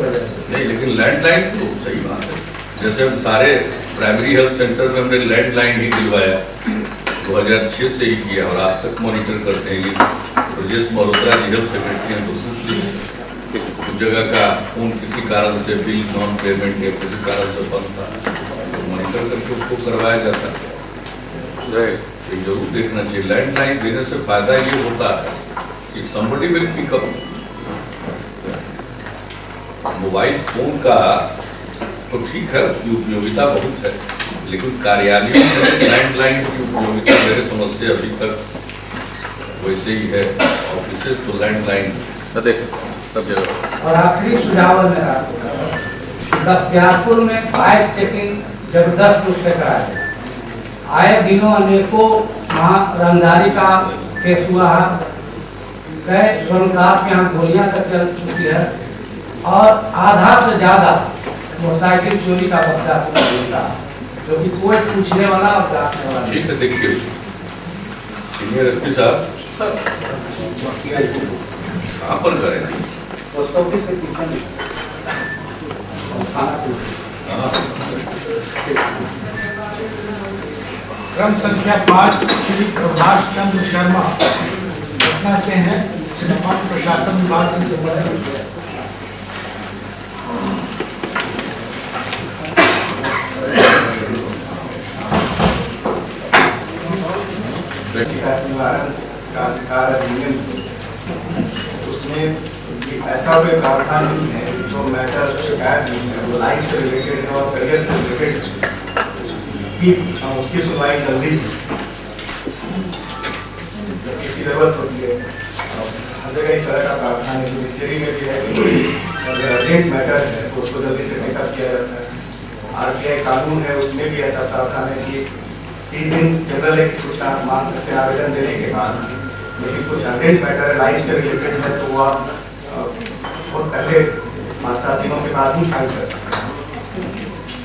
नहीं, लेकिन लैंडलाइन तो सही बात है। जैसे हम सारे प्राइमरी हेल्थ सेंटर में हमने लैंडलाइन ही दिलवाया, 2006 से ही किया और आज तक मॉनिटर करते हैं। ब्रजेश मल्होत्रा जी हेल्थ सेक्रेटरी हैं तो पूछ लीजिए उस जगह का फोन किसी कारण से बिल नॉन पेमेंट या किसी कारण से बंद था तो मॉनिटर करके उसको करवाया जाता है। तो जरूर देखना चाहिए। लैंडलाइन देने से फायदा ये होता है कि somebody will pick up। Mobile phone का तो ठीक है, उसकी उपयोगिता बहुत है, लेकिन कार्यालयों में लैंडलाइन की उपयोगिता मेरे समझ से अभी तक वैसे ही है। ऑफिस तो लैंडलाइन और आखिरी सुझाव मेरा बख्तियारपुर में पाइप चेकिंग जबरदस्त रूप से कराया जाए। आए दिनों अनेकों वहाँ रंगदारी का केस हुआ है, कई स्वर्णकार के यहाँ गोलियां तक चल चुकी है और आधा से ज्यादा मोटरसाइकिल चोरी का बख्तियारपुर मिलता है, जो कि कोई पूछने वाला और जांचने वाला। ठीक है, देखिए सीनियर एसपी साहब कहाँ पर करें? पोस्ट ऑफिस के पीछे क्रम संख्या 5 श्री प्रभाष चंद्र शर्मा पटना से हैं, सामान्य प्रशासन विभाग से संबंधित। उसमें ऐसा कोई प्रावधान नहीं है जो मैटर शिकायत नहीं है, वो लाइफ से रिलेटेड है और करियर से रिलेटेड उसकी सुनवाई जल्दी इसकी जरूरत होती है। हर जगह इस तरह का प्रावधान है, जुडिशरी में भी है, अगर अर्जेंट मैटर है तो उसको जल्दी से टेकअप किया जाता है। RTI कानून है, उसमें भी ऐसा प्रावधान है कि 30 दिन जनरल है कि सूचना मांग सकते हैं आवेदन देने के बाद, लेकिन कुछ अर्जेंट मैटर लाइफ से रिलेटेड है तो वो आप बहुत पहले 5-7 दिनों के बाद ही फाइल कर सकते हैं।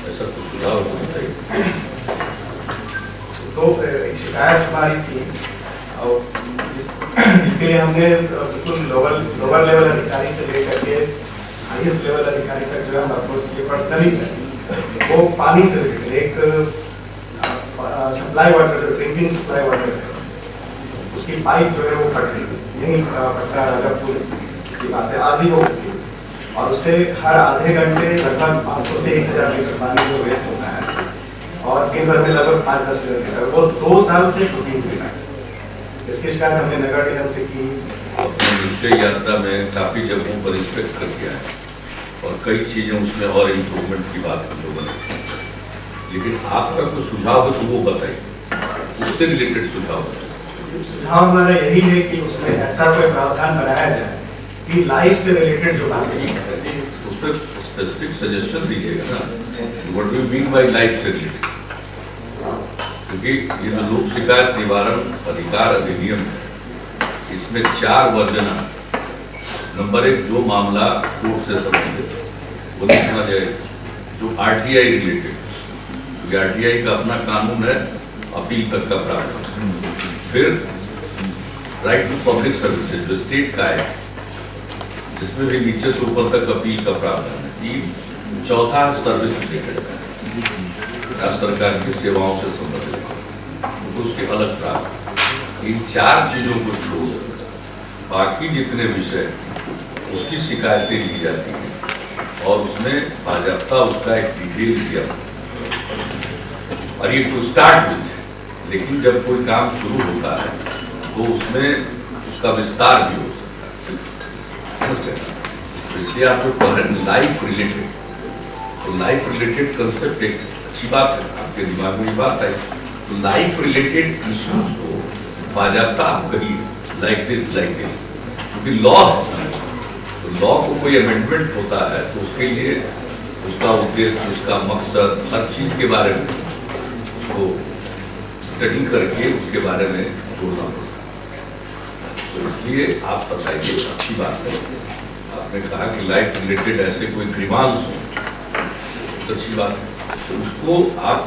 ऐसा कुछ सुझाव तो शिकायत हमारी थी और जिसके लिए हमने बिल्कुल लोअर लेवल अधिकारी से लेकर के हाईएस्ट लेवल अधिकारी तक जो है हम अप्रोच किए पर्सनली। वो पानी से रिलेटेड एक supply water, drinking supply water है, उसकी पाइप जो है वो फट गई। यही पटना राजापुर की बात है, आज ही वो और उससे हर आधे घंटे लगभग 500 से 1000 लीटर पानी जो वेस्ट होता है और दिन भर में लगभग 5-10 लीटर, वो 2 साल से टूटी हुई है। इसकी शिकायत हमने नगर निगम से की। निश्चय यात्रा में काफी जगहों पर इंस्पेक्ट कर दिया है और कई चीजें उसमें और इम्प्रूवमेंट की बात हम लोगों ने, लेकिन आपका कोई सुझाव हो तो वो बताइए, उससे रिलेटेड सुझाव। सुझाव हमारा यही है कि उसमें ऐसा कोई प्रावधान बनाया जाए कि लाइफ से रिलेटेड जो बात है उस पर स्पेसिफिक सजेशन दीजिएगा ना, what do you mean by life से रिलेटेड, क्योंकि ये जो लोक शिकायत निवारण अधिकार अधिनियम है, इसमें 4 वर्जन है। नंबर 1, जो मामला कोर्ट से संबंधित वो लिखना जाए, जो आरटीआई रिलेटेड, क्योंकि आरटीआई का अपना कानून है, अपील तक का प्रावधान। फिर राइट टू पब्लिक सर्विसेज जो स्टेट का है, जिसमें भी नीचे से ऊपर तक अपील का प्रावधान है। 4था सर्विस रिलेटेड है, राज्य सरकार की सेवाओं से संबंधित, तो उसके अलग प्रावधान। इन 4 चीजों को छोड़ बाकी जितने विषय उसकी शिकायतें ली जाती हैं और उसमें बाजाप्ता उसका एक डिटेल दिया, और ये टू स्टार्ट विथ। लेकिन जब कोई काम शुरू होता है तो उसमें उसका विस्तार भी हो सकता है। तो इसलिए आप जो कह रहे हैं लाइफ रिलेटेड, तो लाइफ रिलेटेड कंसेप्ट एक अच्छी बात है, आपके दिमाग में बात आई। तो लाइफ रिलेटेड इश्यूज को बाजाप्ता आप करिए, लाइक दिस, क्योंकि लॉ है, तो लॉ को कोई अमेंडमेंट होता है तो उसके लिए उसका उद्देश्य, उसका मकसद, हर चीज के बारे में उसको स्टडी करके उसके बारे में जोड़ना पड़ता है। तो इसलिए आप बताइए, अच्छी बात है, आपने कहा कि लाइफ रिलेटेड ऐसे कोई ग्रीवांस हो, तो अच्छी बात है, तो उसको आप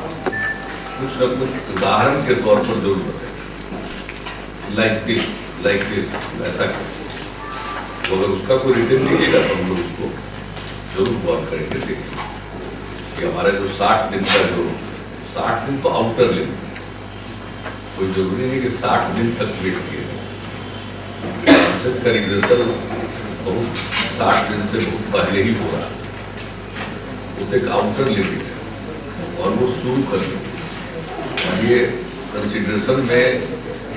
कुछ न कुछ उदाहरण के तौर पर जरूर बताइए, लाइक दिस ऐसा करें। तो अगर उसका कोई रिटर्न दीजिएगा तो हम लोग उसको जरूर गौर करेंगे, देखेंगे कि हमारा जो 60 दिन का जो 60 दिन तो आउटर लिमिट, कोई जरूरी नहीं कि 60 दिन तक वेट किए का रिग्रेसल बहुत 60 दिन से बहुत पहले ही हो रहा है, वो एक आउटर लिमिट है और वो शुरू करने ये कंसिडरेशन में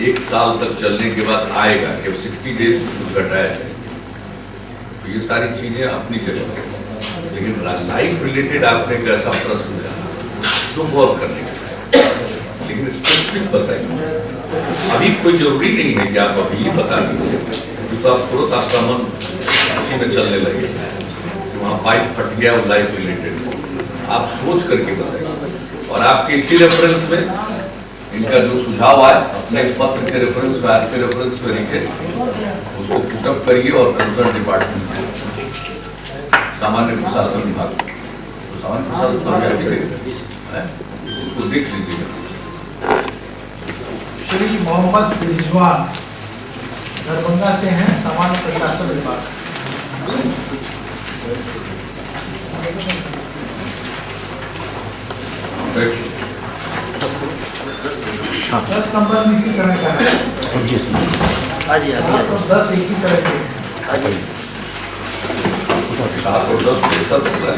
1 साल तक चलने के बाद आएगा कि 60 डेज कुछ घटाया जाए। तो ये सारी चीजें अपनी जगह है, लेकिन लाइफ रिलेटेड आपने एक ऐसा प्रश्न जो गौर करने का, लेकिन स्पेसिफिक बताइए। अभी कोई जरूरी नहीं है कि आप अभी ही बता दीजिए, क्योंकि तो आप तुरंत आपका मन उसी में चलने लगे कि वहाँ पाइप फट गया और लाइफ रिलेटेड, आप सोच करके बताइए। और आपके इसी रेफरेंस में इनका जो सुझाव आए अपने इस पत्र के रेफरेंस में, आज के रेफरेंस में लिखे, उसको पुटअप करिए और कंसर्न डिपार्टमेंट सामान्य प्रशासन विभाग, तो सामान्य प्रशासन उसको देख लीजिएगा। श्री मोहम्मद रिजवान दरभंगा से हैं, सामान्य प्रशासन विभाग। 10 नंबर भी इसी तरह का है, 7 और 10 एक ही तरह के। 7 और 10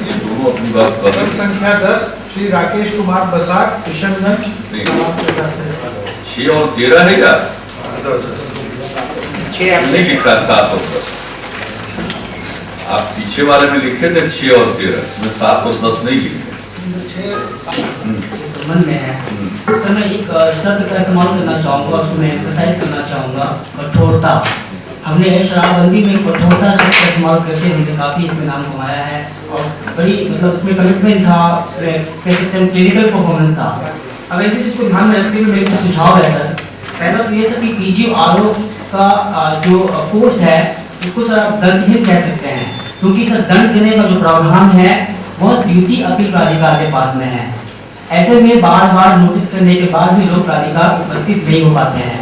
ये दोनों अपनी बात कर रहे हैं। संख्या 10 श्री राकेश कुमार बसाक, किशनगंज। 6 और 13 है क्या? 6 नहीं लिखा, 7 और 10 आप पीछे वाले में लिखे थे 6 और 13, इसमें 7 और 10 नहीं लिखे। संबंध में है तो मैं एक शब्द का इस्तेमाल करना चाहूँगा, उसमें एम्फसाइज करना चाहूँगा, कठोरता। हमने शराबबंदी में कठोरता शब्द का इस्तेमाल करके हमने काफ़ी इसमें नाम कमाया है और बड़ी मतलब उसमें कमिटमेंट था, उसमें कह सकते हैं क्लिनिकल परफॉर्मेंस था। अब ऐसी चीज़ को ध्यान में रखते हुए मेरे को सुझाव है सर, पहला तो ये सर कि PGRO का जो कोर्स है उसको सर आप दंडहीन कह सकते हैं, क्योंकि सर दंड देने का जो प्रावधान है वह ड्यूटी अपील प्राधिकार के पास में है। ऐसे में बार नोटिस करने के बाद भी लोग प्राधिकार उपस्थित नहीं हो पाते हैं।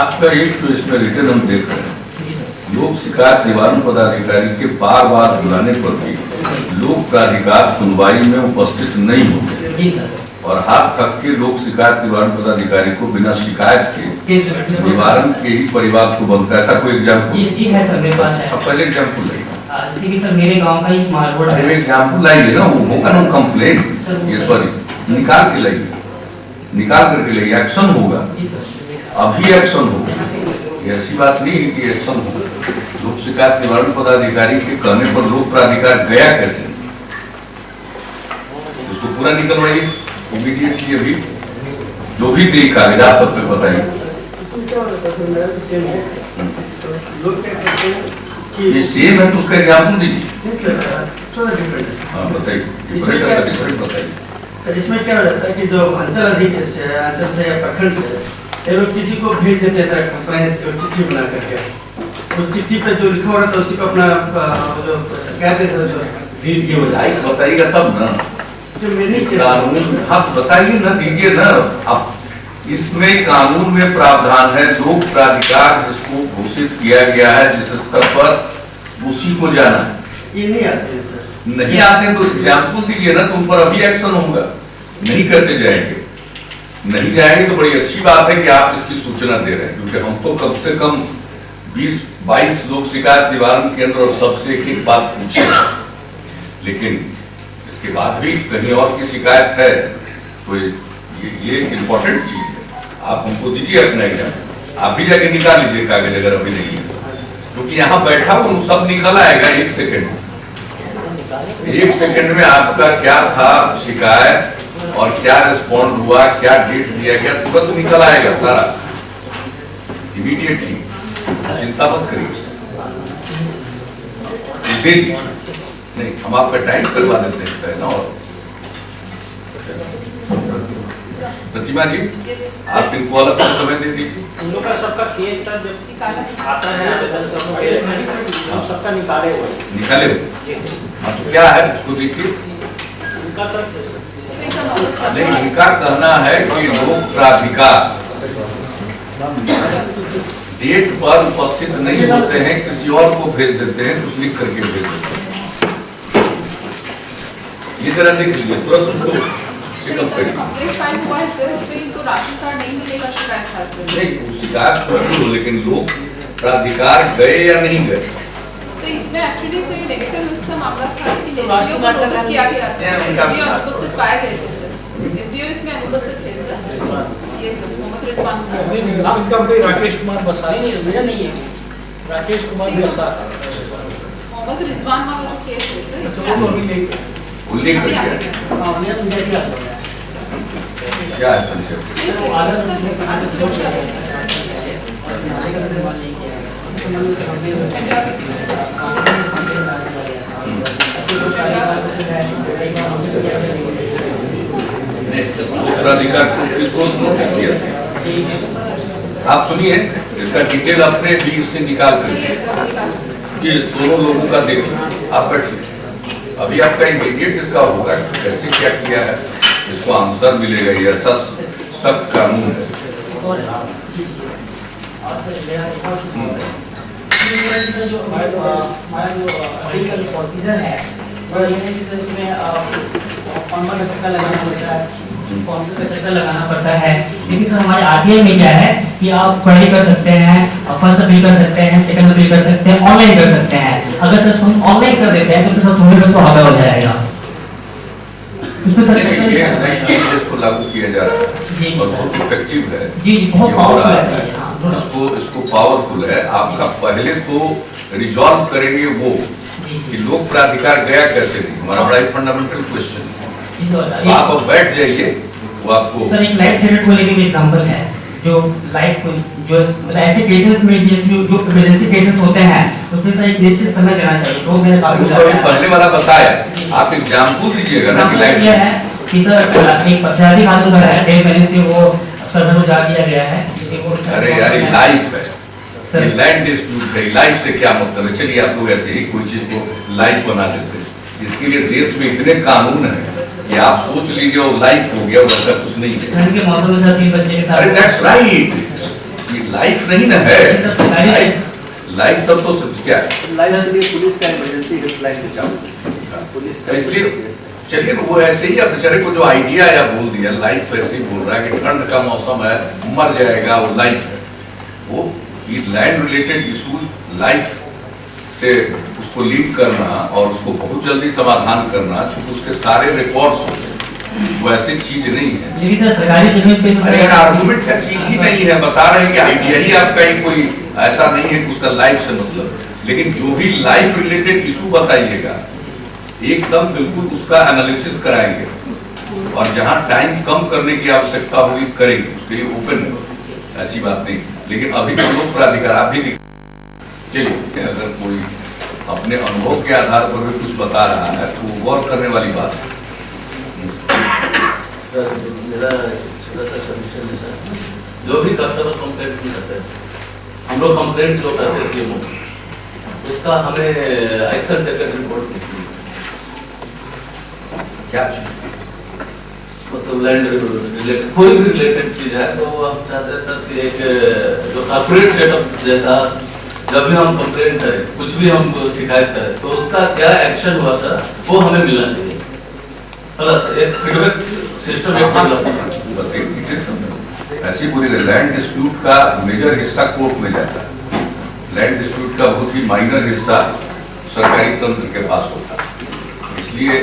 आपका एक तो इसमें रिटर्न हम देख रहे हैं, लोक शिकायत निवारण पदाधिकारी के बार बुलाने पर भी लोक प्राधिकार सुनवाई में उपस्थित नहीं होते और हाथ थक के लोक शिकायत निवारण पदाधिकारी को बिना शिकायत के निवारण के ही परिवार को बंद कर, ऐसा कोई एग्जाम्पल? जी है सर, मेरे पास है। पहले एग्जाम्पल लाइए, जैसे कि सर मेरे गांव का एक मालरोड है। एग्जाम्पल लाइए ना, वो होगा ना कंप्लेन, ये सॉरी निकाल के लाइए, निकाल करके लाइए, एक्शन होगा, अभी एक्शन होगा। ऐसी बात नहीं है कि एक्शन होगा। लोक शिकायत निवारण पदाधिकारी के कहने पर लोक प्राधिकार गया कैसे, उसको पूरा निकलवाइए इमीडिएटली। अभी जो भी देरी कागजात तब तक बताइए, उसमें क्या होता है मेरा तो सेम है तो लोग क्या कहते हैं ये सेम है तो उसका एग्जाम्पल दीजिए। थोड़ा डिफरेंट है। हाँ बताइए, डिफरेंट बताइए। सर इसमें क्या होता है कि जो अंचल अधिकारी से अंचल से या प्रखंड से ये लोग किसी को भेज देते हैं सर कंप्लेंट की चिट्ठी बना करके, तो चिट्ठी पे जो लिखा हो रहा था उसी को अपना जो कहते थे जो रीड किया हो जाए बताइएगा तब ना जो मेरी कानून। हाँ बताइए ना, दीजिए ना। अब इसमें कानून में प्रावधान है, लोक प्राधिकार जिसको घोषित किया गया है जिस स्तर पर, उसी को जाना है। ये नहीं आते हैं सर। नहीं आते तो एग्जाम्पल दीजिए ना, तुम पर अभी एक्शन होगा। नहीं कैसे जाएंगे? नहीं जाएंगे तो बड़ी अच्छी बात है कि आप इसकी सूचना दे रहे हैं, क्योंकि हम तो कम से कम 20-22 लोग शिकायत निवारण केंद्र और सबसे एक एक बात पूछे, लेकिन इसके बाद भी कहीं और की शिकायत है तो ये इम्पोर्टेंट चीज है। आप हमको दीजिए अपना एग्जाम, आप भी जाके निकाल लीजिए कागज अगर अभी नहीं है, क्योंकि यहाँ बैठा हूँ सब निकल आएगा 1 सेकेंड में। 1 सेकेंड में आपका क्या था शिकायत और क्या रिस्पॉन्ड हुआ, क्या डेट दिया गया, तुरंत निकल आएगा सारा इमीडिएटली। चिंता मत करिए, दे दीजिए। नहीं हम आपका टाइम करवा देते हैं ना। और प्रतिमा जी आप इनको अलग से समय दे दीजिए। इन लोग का सबका केस सर जब आता है सबका निकाले हुए हाँ तो क्या है उसको देखिए। उनका सर नहीं, इनका कहना है कि लोक प्राधिकार डेट पर उपस्थित नहीं होते हैं, किसी और को भेज देते हैं, कुछ लिख करके भेज देते हैं। ये जरा देख लीजिए, तुरंत उसको चेकअप करिए। नहीं शिकायत तो, लेकिन लोक प्राधिकार गए या नहीं गए? इसमें एक्चुअली से नेगेटिव लिस्ट का मामला था कि एसडीओ को नोटिस किया गया था, एसडीओ अनुपस्थित पाए गए थे सर, एसडीओ इसमें अनुपस्थित थे सर। ये सर मोहम्मद रिजवान था। इनका भाई राकेश कुमार बसार नहीं मेरा नहीं है, राकेश कुमार बसार मोहम्मद रिजवान वाला जो केस है सर, इसमें उल्लेख क्या है उत्तराधिकार किसको नोटिस किया? आप सुनिए, इसका डिटेल अपने भी से निकाल कर कि दोनों लोगों का देखिए। आप बैठिए, अभी आपका इमीडिएट इसका होगा कैसे क्या किया है, इसको आंसर मिलेगा। ये ऐसा सख्त कानून है। जो हमारा जो प्रोसीजर है वो ये है कि सर इसमें फॉर्मल का चक्कर लगाना पड़ता है, फॉर्मल का चक्कर लगाना पड़ता है। लेकिन सर हमारे आरटीआई में क्या है कि आप क्वेरी कर सकते हैं, फर्स्ट अपील कर सकते हैं, सेकंड अपील कर सकते हैं, ऑनलाइन कर सकते हैं। अगर सर हम ऑनलाइन कर देते हैं तो सर थोड़ी बस आधा हो जाएगा। उसमें सर इसको लागू किया जा रहा है और बहुत इफेक्टिव है। जी बहुत पावरफुल है। इसको पावरफुल है। आपका पहले तो रिजॉल्व करेंगे वो कि लोक प्राधिकार गया कैसे नहीं, हमारा बड़ा फंडामेंटल क्वेश्चन है। आप अब बैठ जाइए, वो आपको सर एक लाइफ सेटेड को लेके भी एग्जांपल है जो लाइफ को जो ऐसे केसेस में जिसमें जो इमरजेंसी केसेस होते हैं उसमें सर एक निश्चित समय देना चाहिए। तो मैंने पहले वाला बताया, आप एग्जाम्पल दीजिएगा ना कि लाइफ है कि सर एक पर्सनालिटी कानून का है, कई पहले से वो सदन में जा दिया गया है। अरे यार ये लाइफ है, ये लैंड डिस्प्यूट है, लाइफ से क्या मतलब है? चलिए आप लोग ऐसे ही कोई चीज को लाइफ बना देते हैं। इसके लिए देश में इतने कानून है कि आप सोच लीजिए वो लाइफ हो गया, वैसा कुछ नहीं है। ठंड के मौसम में सर 3 बच्चे के साथ, अरे दैट्स राइट, ये लाइफ नहीं ना है। लाइफ तब तो क्या लाइफ के लिए पुलिस का इमरजेंसी हेल्पलाइन पे चालू पुलिस का, इसलिए चलिए वो ऐसे ही, अब बेचारे को जो आइडिया या बोल दिया, लाइफ तो ऐसे ही बोल रहा है कि ठंड का मौसम है, मर जाएगा, वो लाइफ है। वो ये लैंड रिलेटेड इशू लाइफ से उसको लिंक करना और उसको बहुत जल्दी समाधान करना, चूंकि उसके सारे रिकॉर्ड्स होते हैं, वो ऐसी चीज नहीं है। लेकिन सर सरकारी जमीन पे अरे यार आर्गुमेंट का चीज ही नहीं है, बता रहे हैं कि आइडिया ही आपका ही कोई ऐसा नहीं है कि उसका लाइफ से मतलब। लेकिन जो भी लाइफ रिलेटेड इशू बताइएगा एकदम बिल्कुल उसका एनालिसिस कराएंगे और जहां टाइम कम करने की आवश्यकता होगी करेंगे, उसके लिए ओपन है, ऐसी बात नहीं। लेकिन अभी तो लोक प्राधिकार आप भी चलिए, अगर कोई अपने अनुभव के आधार पर भी कुछ बता रहा है तो वो गौर करने वाली बात है। मेरा छोटा सा सजेशन है सर, जो भी कस्टमर कंप्लेंट करते हैं, हम लोग कंप्लेंट जो करते हैं सीएमओ, उसका हमें एक्शन टेकन रिपोर्ट मिलती है। क्या मतलब लैंड रिलेटेड कोई भी रिलेटेड चीज है तो हम चाहते हैं सर कि एक जो कॉर्पोरेट सेटअप जैसा जब भी हम कंप्लेंट करें, कुछ भी हम शिकायत करें, तो उसका क्या एक्शन हुआ था वो हमें मिलना चाहिए। प्लस एक फीडबैक सिस्टम ऐसी पूरी लैंड डिस्प्यूट का मेजर हिस्सा कोर्ट में जाता है, लैंड डिस्प्यूट का बहुत ही माइनर हिस्सा सरकारी तंत्र के पास होता है। इसलिए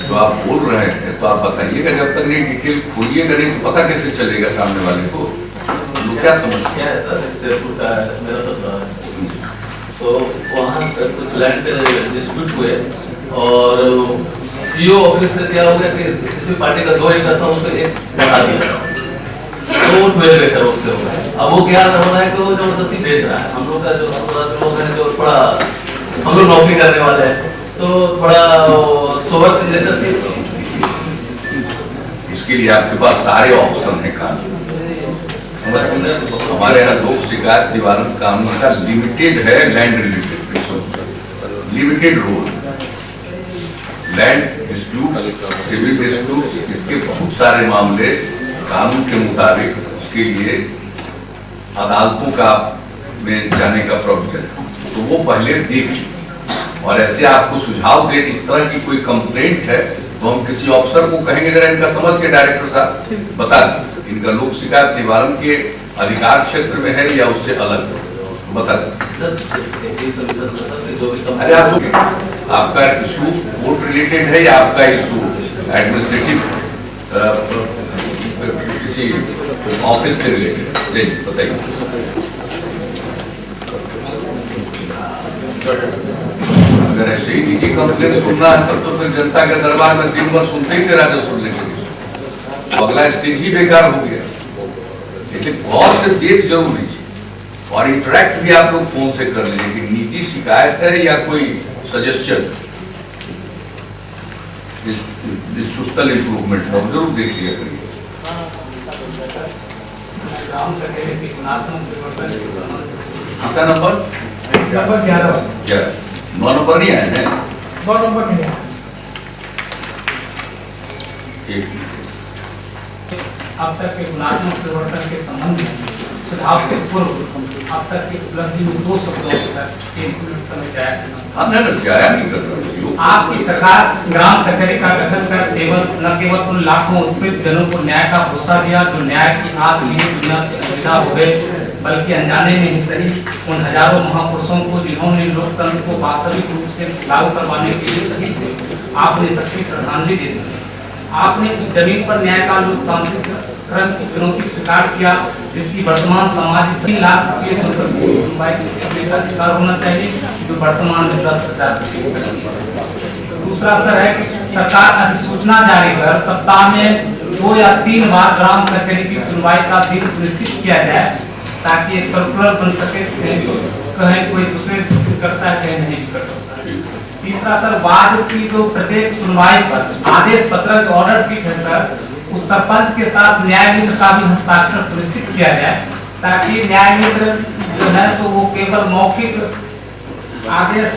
जो आप बोल रहे हैं तो आप बताइएगा, जब तक ये डिटेल खोलिएगा नहीं तो पता कैसे चलेगा सामने वाले को वो क्या समझते क्या है सर। शेरपुर का मेरा ससुराल है, तो वहाँ कुछ लैंड के डिस्प्यूट हुए और सीओ ऑफिस से क्या हो गया कि किसी पार्टी का 2 एकड़ था उसको 1 बढ़ा दिया, तो वो 12 एकड़ उसके हो गए। अब वो क्या हो रहा है कि वो जबरदस्ती बेच रहा है। हम लोग का जो लोग हैं जो थोड़ा हम लोग नौकरी करने वाले हैं तो थोड़ा सोबत लेकर इसके लिए आपके पास सारे ऑप्शन है कानून। हमारे यहाँ लोक शिकायत निवारण कानून का लिमिटेड है land related, limited role, land dispute, civil dispute, इसके बहुत सारे मामले कानून के मुताबिक उसके लिए अदालतों का में जाने का प्रोविजन, तो वो पहले देखिए और ऐसे आपको सुझाव दे इस तरह की कोई कंप्लेंट है तो हम किसी ऑफिसर को कहेंगे जरा इनका समझ के डायरेक्टर साहब बता दें इनका लोक शिकायत निवारण के अधिकार क्षेत्र में है या उससे अलग बता दें। अरे आपका इशू कोर्ट रिलेटेड है या आपका इशू एडमिनिस्ट्रेटिव किसी ऑफिस से रिलेटेड है, बताइए। अगर ऐसे ही निजी कंप्लेन सुनना है तब तो फिर जनता के दरबार में दिन भर सुनते ही राजस्व सुनने के लिए अगला स्टेज ही बेकार हो गया। लेकिन गौर से देख जरूर लीजिए और इंटरेक्ट भी आप लोग फोन से कर लीजिए कि निजी शिकायत है या कोई सजेशन सोशल इम्प्रूवमेंट है, जरूर देख लिया करिए। आपका नंबर 11 9 नंबर नहीं आया है, 9 नंबर नहीं आया। अब तक के गुणात्मक परिवर्तन के संबंध में सुधार से पूर्व अब तक की उपलब्धि में 2 शब्दों के साथ समय जाया नहीं कर रहा। आपकी सरकार ग्राम कचहरी का गठन कर न केवल उन लाखों उत्पीड़ित जनों को न्याय का भरोसा दिया जो न्याय की आस लिए दुनिया से अलविदा हो गए, बल्कि अनजाने में ही सही उन हजारों महापुरुषों को जिन्होंने लोकतंत्र को वास्तविक रूप से लागू करवाने के लिए शहीद हुए, आपने सच्ची श्रद्धांजलि दे दी। आपने उस जमीन पर न्याय का लोकतांत्रिक की चुनौती स्वीकार किया जिसकी वर्तमान समाज 3 लाख रुपये संपत्ति सुनवाई का अधिकार होना चाहिए जो वर्तमान में 10,000। दूसरा असर है कि सरकार अधिसूचना जारी कर सप्ताह में 2 या 3 बार ग्राम कचहरी की सुनवाई का दिन सुनिश्चित किया जाए ताकि एक सर्कुलर बन सके, कहीं कोई दूसरे करता है कहीं नहीं करता। तीसरा सर वाद की जो प्रत्येक सुनवाई पर आदेश पत्र ऑर्डर शीट है सर, उस सरपंच के साथ न्याय मित्र का भी हस्ताक्षर सुनिश्चित किया जाए ताकि न्याय मित्र जो है सो वो केवल मौखिक आदेश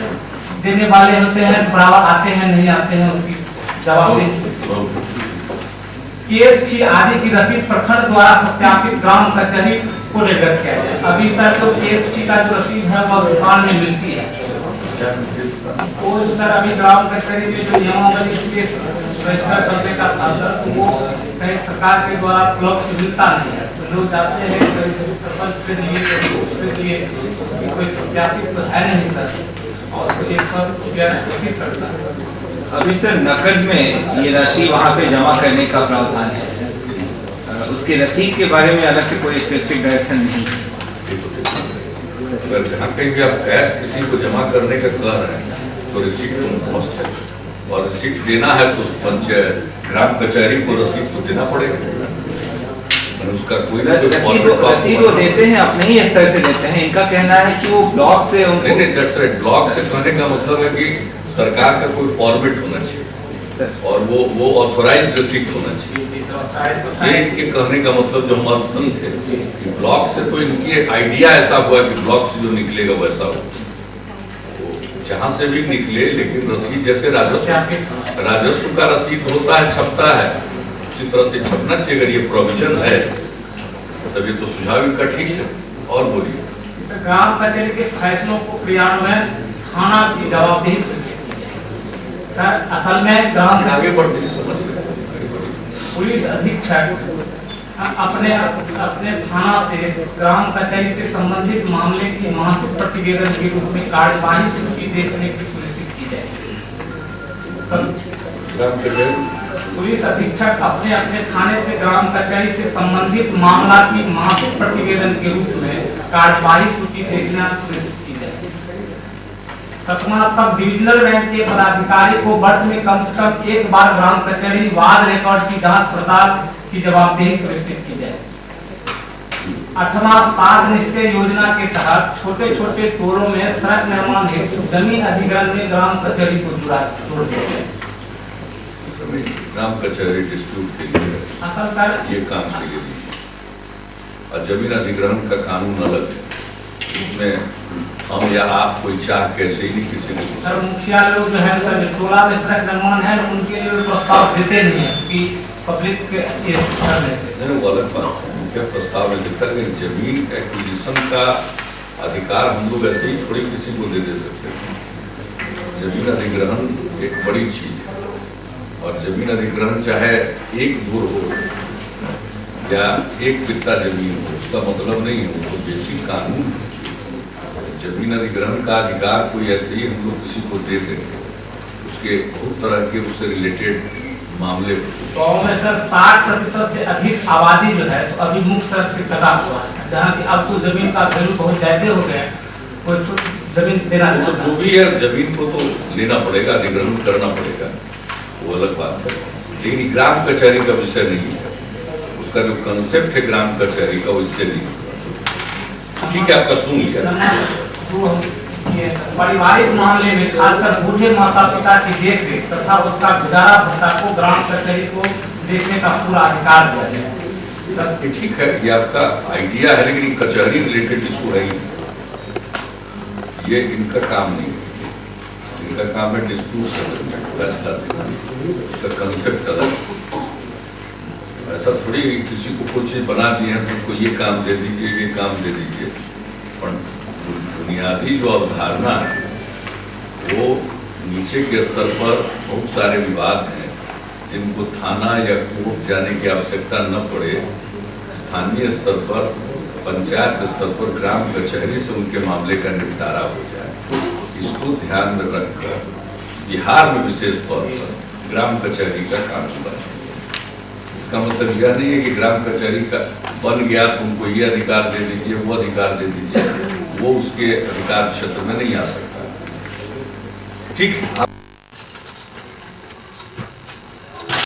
देने वाले होते हैं, बराबर आते हैं नहीं आते हैं उसकी जवाब केस की आदि की रसीद प्रखंड द्वारा सत्यापित ग्राम कचहरी को निर्गत किया जाए। अभी सर तो केस का जो रसीद है वह दुकान में मिलती है, वो सर अभी ग्राम कचहरी में जो नियमावली केस रजिस्टर करने का था तो वो कहीं सरकार के द्वारा क्लब से मिलता नहीं है, तो लोग जाते हैं कहीं सरपंच के लिए कोई सत्यापित तो है नहीं सर, और एक रसीद करता है। अभी सर नकद में ये राशि वहाँ पे जमा करने का प्रावधान है सर, उसके रसीद के बारे में अलग से कोई स्पेसिफिक डायरेक्शन नहीं है। अगर जहाँ कहीं भी आप कैश किसी को जमा करने का कह रहे हैं तो रिसीट तो मस्ट है, और रिसीट देना है तो पंचायत ग्राम कचहरी को रसीद तो देना पड़ेगा। उसका कोई रसीद वो देते हैं, अपने ही स्तर से देते हैं। इनका कहना है कि वो ब्लॉक से नहीं, ब्लॉक से कहने का मतलब है कि सरकार का कोई फॉर्मेट होना चाहिए और वो ऑथोराइज रिसीप्ट होना चाहिए। ये इनके कहने का मतलब जो मत समझे कि ब्लॉक से, तो इनकी आइडिया ऐसा हुआ कि ब्लॉक से जो निकलेगा वैसा हो, जहां से भी निकले, लेकिन रसीद जैसे राजस्व का रसीद होता है, छपता है, उसी तरह से छपना चाहिए। अगर ये प्रोविजन है तब ये तो सुझाव इनका ठीक है। और बोलिए। ग्राम कचहरी के फैसलों को क्रियान्वयन थाना की जवाबदेही सर, असल में ग्राम आगे बढ़ते समझ पुलिस अधीक्षक अपने थाना से ग्राम कचहरी से संबंधित मामले की मासिक प्रतिवेदन के रूप में कार्यवाही सूची देखने की सुनिश्चित की जाए। पुलिस अधीक्षक अपने थाने से ग्राम कचहरी से संबंधित मामला की मासिक प्रतिवेदन के रूप में कार्यवाही सूची देखना सुनिश्चित की जाए। 7वां सब डिविजनल रैंक के पदाधिकारी को वर्ष में कम से कम एक बार ग्राम कचहरी वाद रिकॉर्ड की जांच पड़ताल की जवाबदेही सुनिश्चित की जाए। 8वां सात निश्चय योजना के तहत छोटे छोटे टोलों में सड़क निर्माण हेतु जमीन अधिग्रहण में ग्राम कचहरी को जोड़ दिया जाए। ग्राम कचहरी डिस्प्यूट के लिए ये काम के लिए, और जमीन अधिग्रहण का कानून अलग है, उसमें हम या आप कोई चाह कैसे ही किसी ने सर मुखिया लोग जो है सर टोला में सड़क निर्माण है उनके लिए प्रस्ताव देते नहीं है कि पब्लिक के ये करने से नहीं, वो अलग बात है। उनके प्रस्ताव में लिखा है जमीन एक्विजिशन का अधिकार हम लोग ऐसे ही थोड़ी किसी को दे सकते हैं। जमीन अधिग्रहण एक बड़ी चीज है, और जमीन अधिग्रहण चाहे एक धुर हो या एक बित्ता जमीन हो, उसका मतलब नहीं है, वो बेसिक कानून है। जमीन अधिग्रहण का अधिकार कोई ऐसे ही हम लोग किसी को दे देंगे, उसके बहुत तरह के उससे रिलेटेड मामले। गाँव में सर 60% से अधिक आबादी जो है तो अभी मुख्य सड़क से कटा हुआ है, जहाँ की अब तो जमीन का वैल्यू बहुत ज्यादा हो गया है, कोई जमीन देना जो भी है जमीन को तो लेना पड़ेगा, अधिग्रहण करना पड़ेगा, वो अलग बात है। लेकिन ग्राम कचहरी का विषय नहीं है, उसका जो कंसेप्ट है ग्राम कचहरी का उससे नहीं। ठीक है, आपका सुन लिया। पारिवारिक मामले में खासकर बूढ़े माता पिता की देखरेख तथा उसका गुजारा भत्ता को ग्राम कचहरी को देखने का पूरा अधिकार दिया गया। ठीक है, ये आपका आइडिया है, लेकिन कचहरी रिलेटेड इशू है, ये इनका काम नहीं है। इनका काम है डिस्प्यूट सेटलमेंट, फैसला देना, उसका कंसेप्ट अलग। ऐसा थोड़ी किसी को कुछ चीज बना दिए हैं तो उसको ये काम दे दीजिए, ये काम दे दीजिए, पर बुनियादी जो अवधारणा है वो नीचे के स्तर पर बहुत सारे विवाद हैं जिनको थाना या कोर्ट जाने की आवश्यकता न पड़े, स्थानीय स्तर पर, पंचायत स्तर पर ग्राम कचहरी से उनके मामले का निपटारा हो जाए। इसको ध्यान में रखकर बिहार में विशेष तौर पर ग्राम कचहरी का काम शुरू है। इसका मतलब यह नहीं है कि ग्राम कचहरी का बन गया तो उनको ये अधिकार दे दीजिए, वो अधिकार दे दीजिए, वो उसके अधिकार क्षेत्र में नहीं आ सकता। ठीक है।